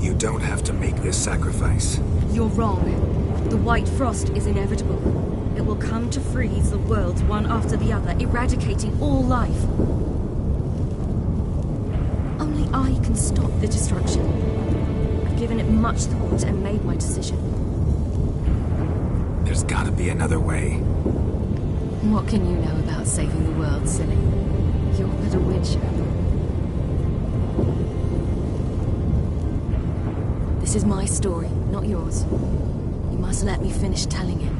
You don't have to make this sacrifice. You're wrong. The White Frost is inevitable. It will come to freeze the worlds one after the other, eradicating all life. Only I can stop the destruction. I've given it much thought and made my decision. There's gotta be another way. What can you know about saving the world, silly? You're but a witcher. This is my story, not yours. You must let me finish telling it.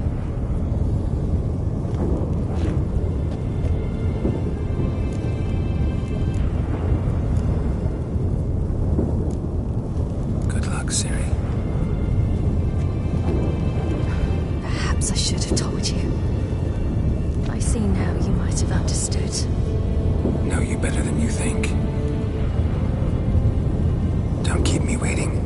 Good luck, Ciri. Perhaps I should have told you. I see now you might have understood. Know you better than you think. Don't keep me waiting.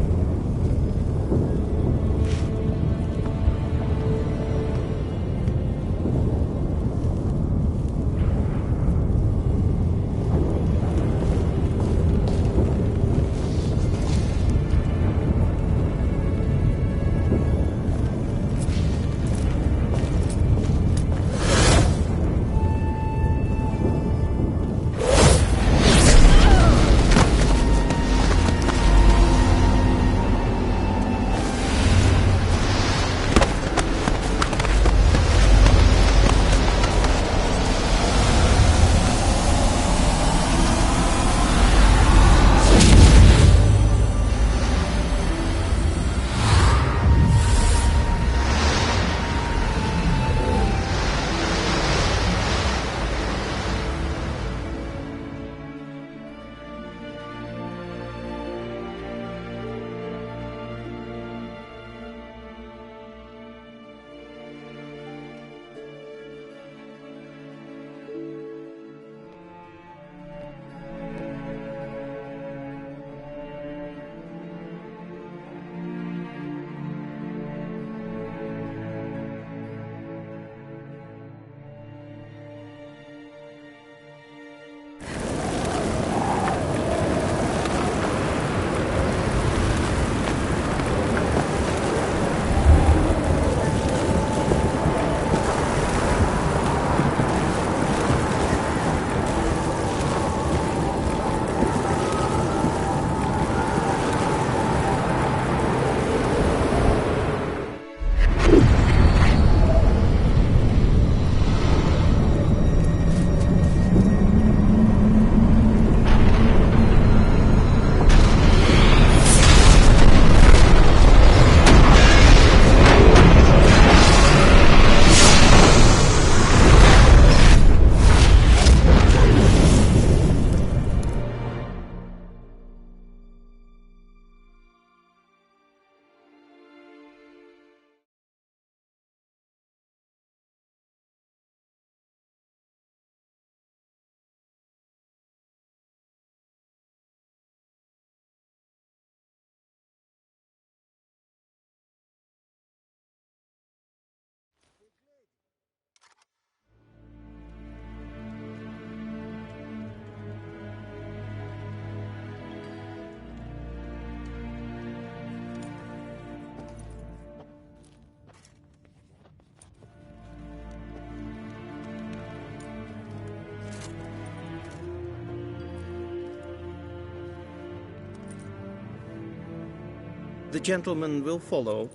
The gentleman will follow.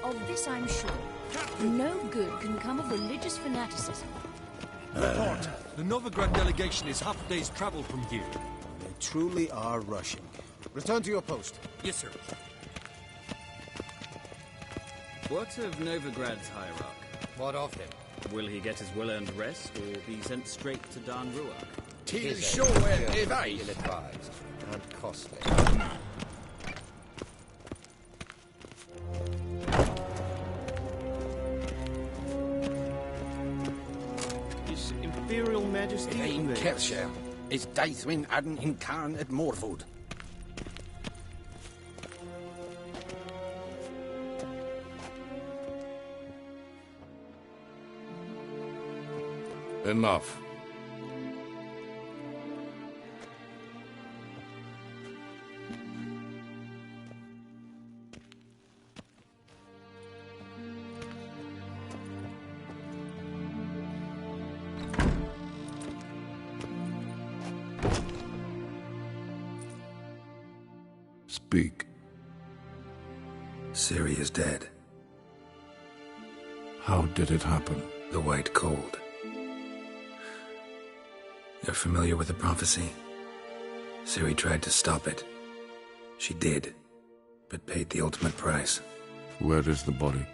Of this I'm sure. No good can come of religious fanaticism. Report. The Novigrad delegation is half a day's travel from here. They truly are rushing. Return to your post. Yes, sir. What of Novigrad's hierarch? What of him? Will he get his well-earned rest, or be sent straight to Dan Ruach? Tis sure ill-advised and costly. His Imperial Majesty... In Kelshire, is Daithwin Adden in Carn at Morford. Enough. Speak. Ciri is dead. How did it happen? The White Cold. You're familiar with the prophecy? Ciri tried to stop it. She did, but paid the ultimate price. Where is the body?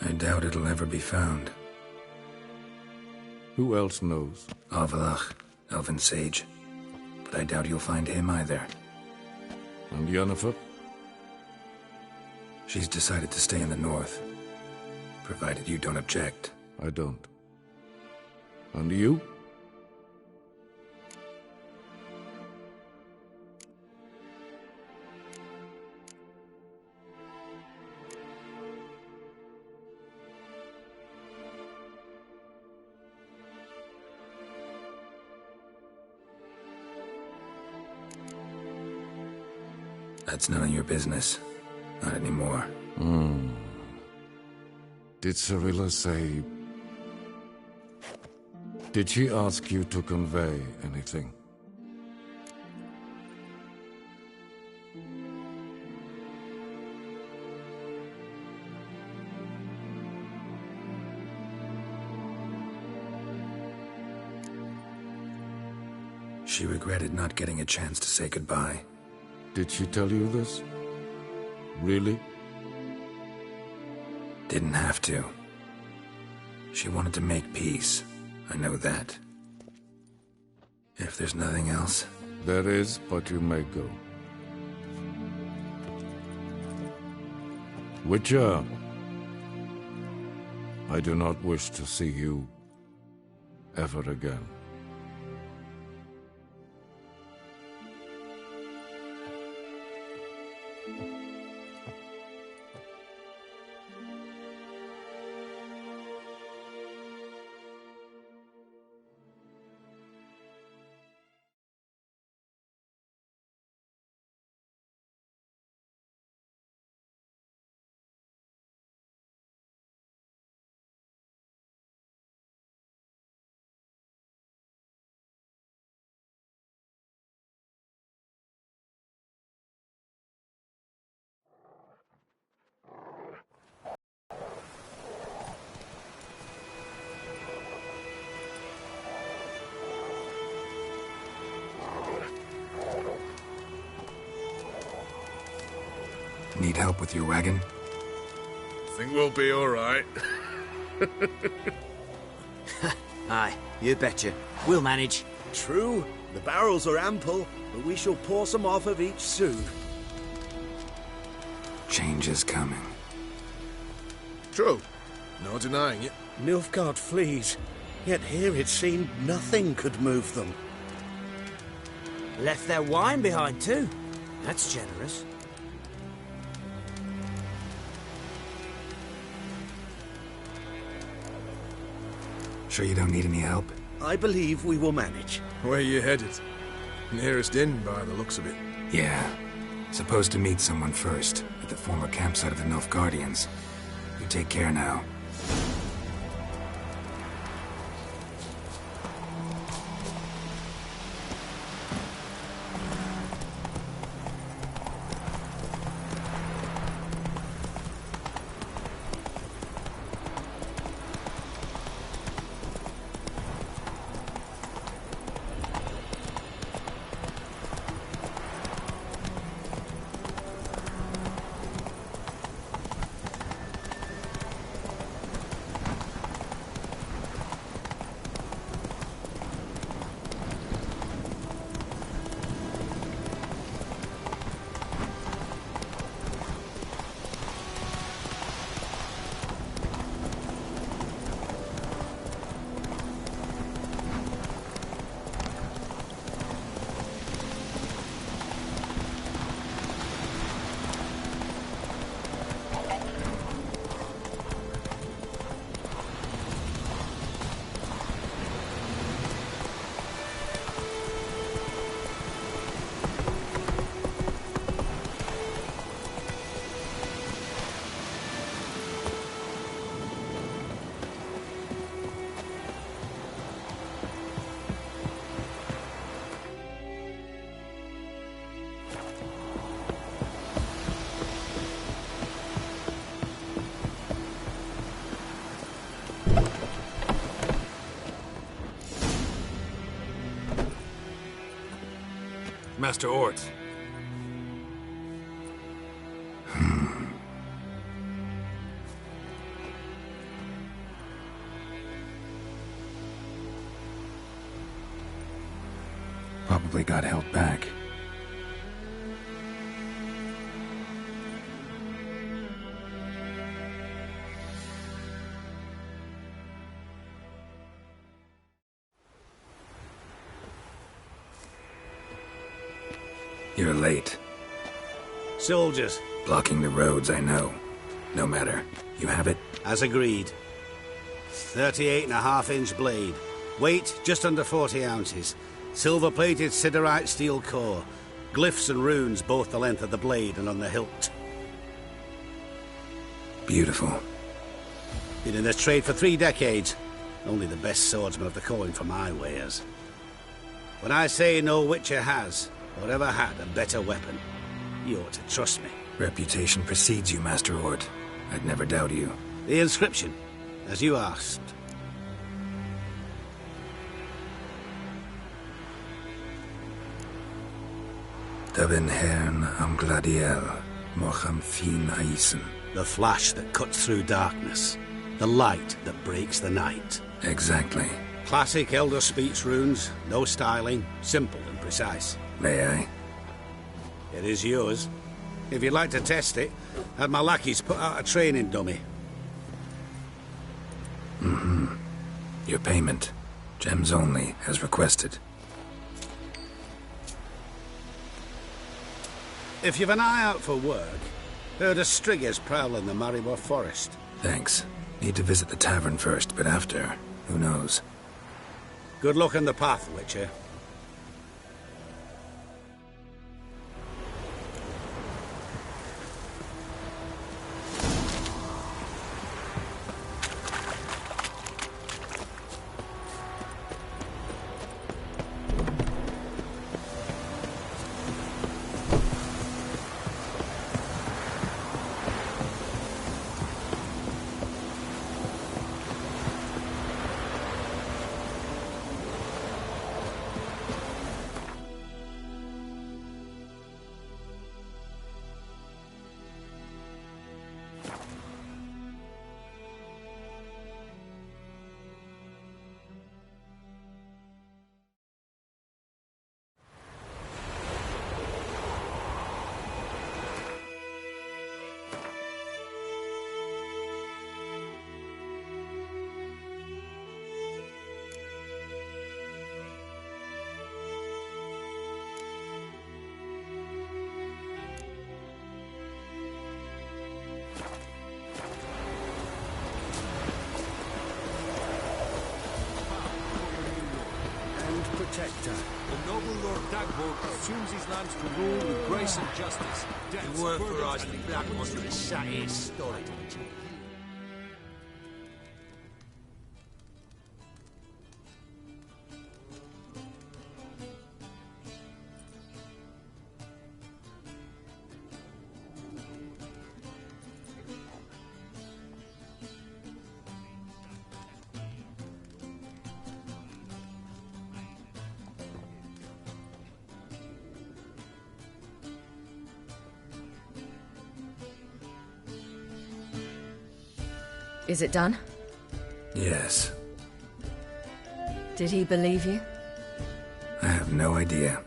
I doubt it'll ever be found. Who else knows? Avalach, Elven Sage. But I doubt you'll find him either. And Yennefer? She's decided to stay in the north. Provided you don't object. I don't. And you? That's none of your business. Not anymore. Did Cirilla say... Did she ask you to convey anything? She regretted not getting a chance to say goodbye. Did she tell you this? Really? Didn't have to. She wanted to make peace. I know that. If there's nothing else... There is, but you may go. Witcher, I do not wish to see you ever again. Need help with your wagon? Think we'll be all right. Aye, you betcha. We'll manage. True, the barrels are ample, but we shall pour some off of each soon. Change is coming. True. No denying it. Nilfgaard flees, yet here it seemed nothing could move them. Left their wine behind too. That's generous. Sure you don't need any help? I believe we will manage. Where you headed? Nearest inn, by the looks of it. Yeah. Supposed to meet someone first, at the former campsite of the Nilfgaardians. You take care now. Master Ort. Probably got held back. You're late. Soldiers. Blocking the roads, I know. No matter. You have it? As agreed. 38.5-inch blade. Weight just under 40 ounces. Silver-plated siderite steel core. Glyphs and runes both the length of the blade and on the hilt. Beautiful. Been in this trade for 3 decades. Only the best swordsman of the coin for my wares. When I say no Witcher has, or ever had, a better weapon, you ought to trust me. Reputation precedes you, Master Ort. I'd never doubt you. The inscription, as you asked. Davin Hern am Gladiel, Mocham Fin Aisen. The flash that cuts through darkness. The light that breaks the night. Exactly. Classic Elder Speech runes, no styling, simple and precise. May I? It is yours. If you'd like to test it, have my lackeys put out a training dummy. Your payment. Gems only, as requested. If you've an eye out for work, heard of Striggers prowling the Maribor forest. Thanks. Need to visit the tavern first, but after, who knows? Good luck on the path, Witcher. Protector. The noble Lord Dagwood assumes his lands to rule with grace and justice. It weren't for us, the Black Ones would have sat here stolid. Is it done? Yes. Did he believe you? I have no idea.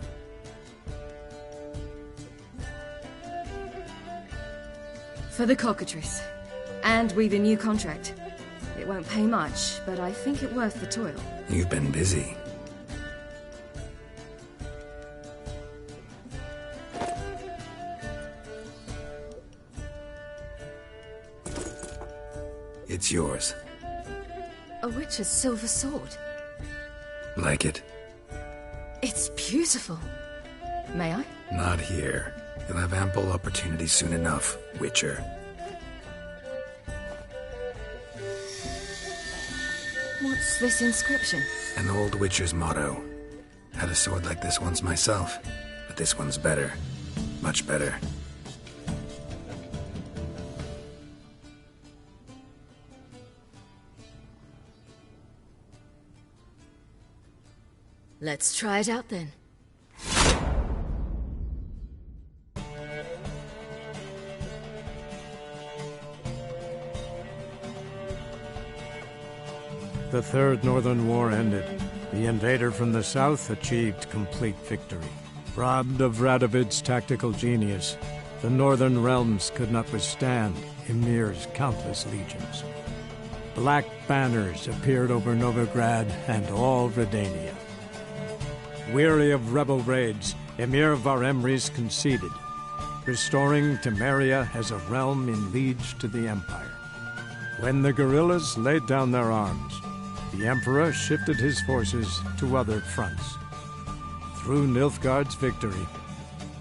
For the cockatrice. And we've a new contract. It won't pay much, but I think it worth the toil. You've been busy. It's yours. A witch's silver sword. Like it? It's beautiful. May I? Not here. You'll have ample opportunity soon enough, Witcher. What's this inscription? An old Witcher's motto. Had a sword like this once myself, but this one's better. Much better. Let's try it out then. the Third Northern War ended, the invader from the south achieved complete victory. Robbed of Radovid's tactical genius, the northern realms could not withstand Ymir's countless legions. Black banners appeared over Novigrad and all Redania. Weary of rebel raids, Ymir Varemrys conceded, restoring Temeria as a realm in liege to the Empire. When the guerrillas laid down their arms, the Emperor shifted his forces to other fronts. Through Nilfgaard's victory,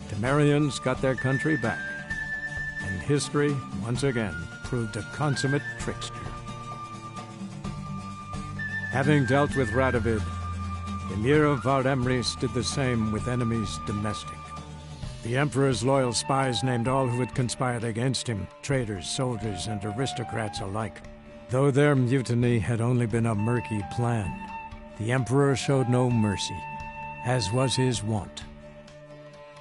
Temerians got their country back, and history once again proved a consummate trickster. Having dealt with Radovid, Ymir of Varemrys did the same with enemies domestic. The Emperor's loyal spies named all who had conspired against him, traitors, soldiers, and aristocrats alike. Though their mutiny had only been a murky plan, the Emperor showed no mercy, as was his wont.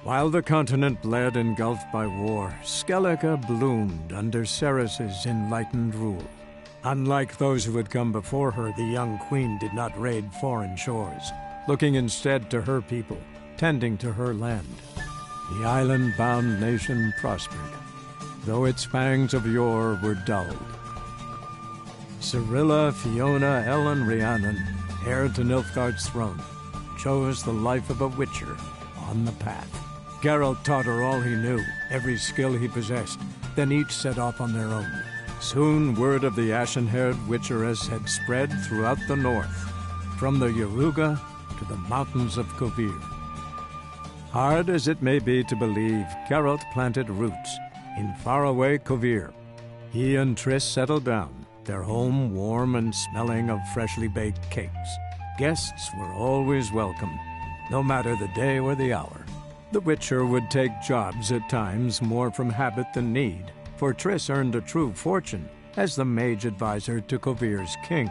While the continent bled engulfed by war, Skellige bloomed under Ceres's enlightened rule. Unlike those who had come before her, the young queen did not raid foreign shores, looking instead to her people, tending to her land. The island-bound nation prospered, though its fangs of yore were dulled. Cirilla, Fiona, Ellen, Rhiannon, heir to Nilfgaard's throne, chose the life of a witcher on the path. Geralt taught her all he knew, every skill he possessed, then each set off on their own. Soon word of the ashen-haired witcheress had spread throughout the north, from the Yaruga to the mountains of Kovir. Hard as it may be to believe, Geralt planted roots in faraway Kovir. He and Triss settled down, their home warm and smelling of freshly baked cakes. Guests were always welcome, no matter the day or the hour. The Witcher would take jobs at times more from habit than need, for Triss earned a true fortune as the mage advisor to Kovir's king.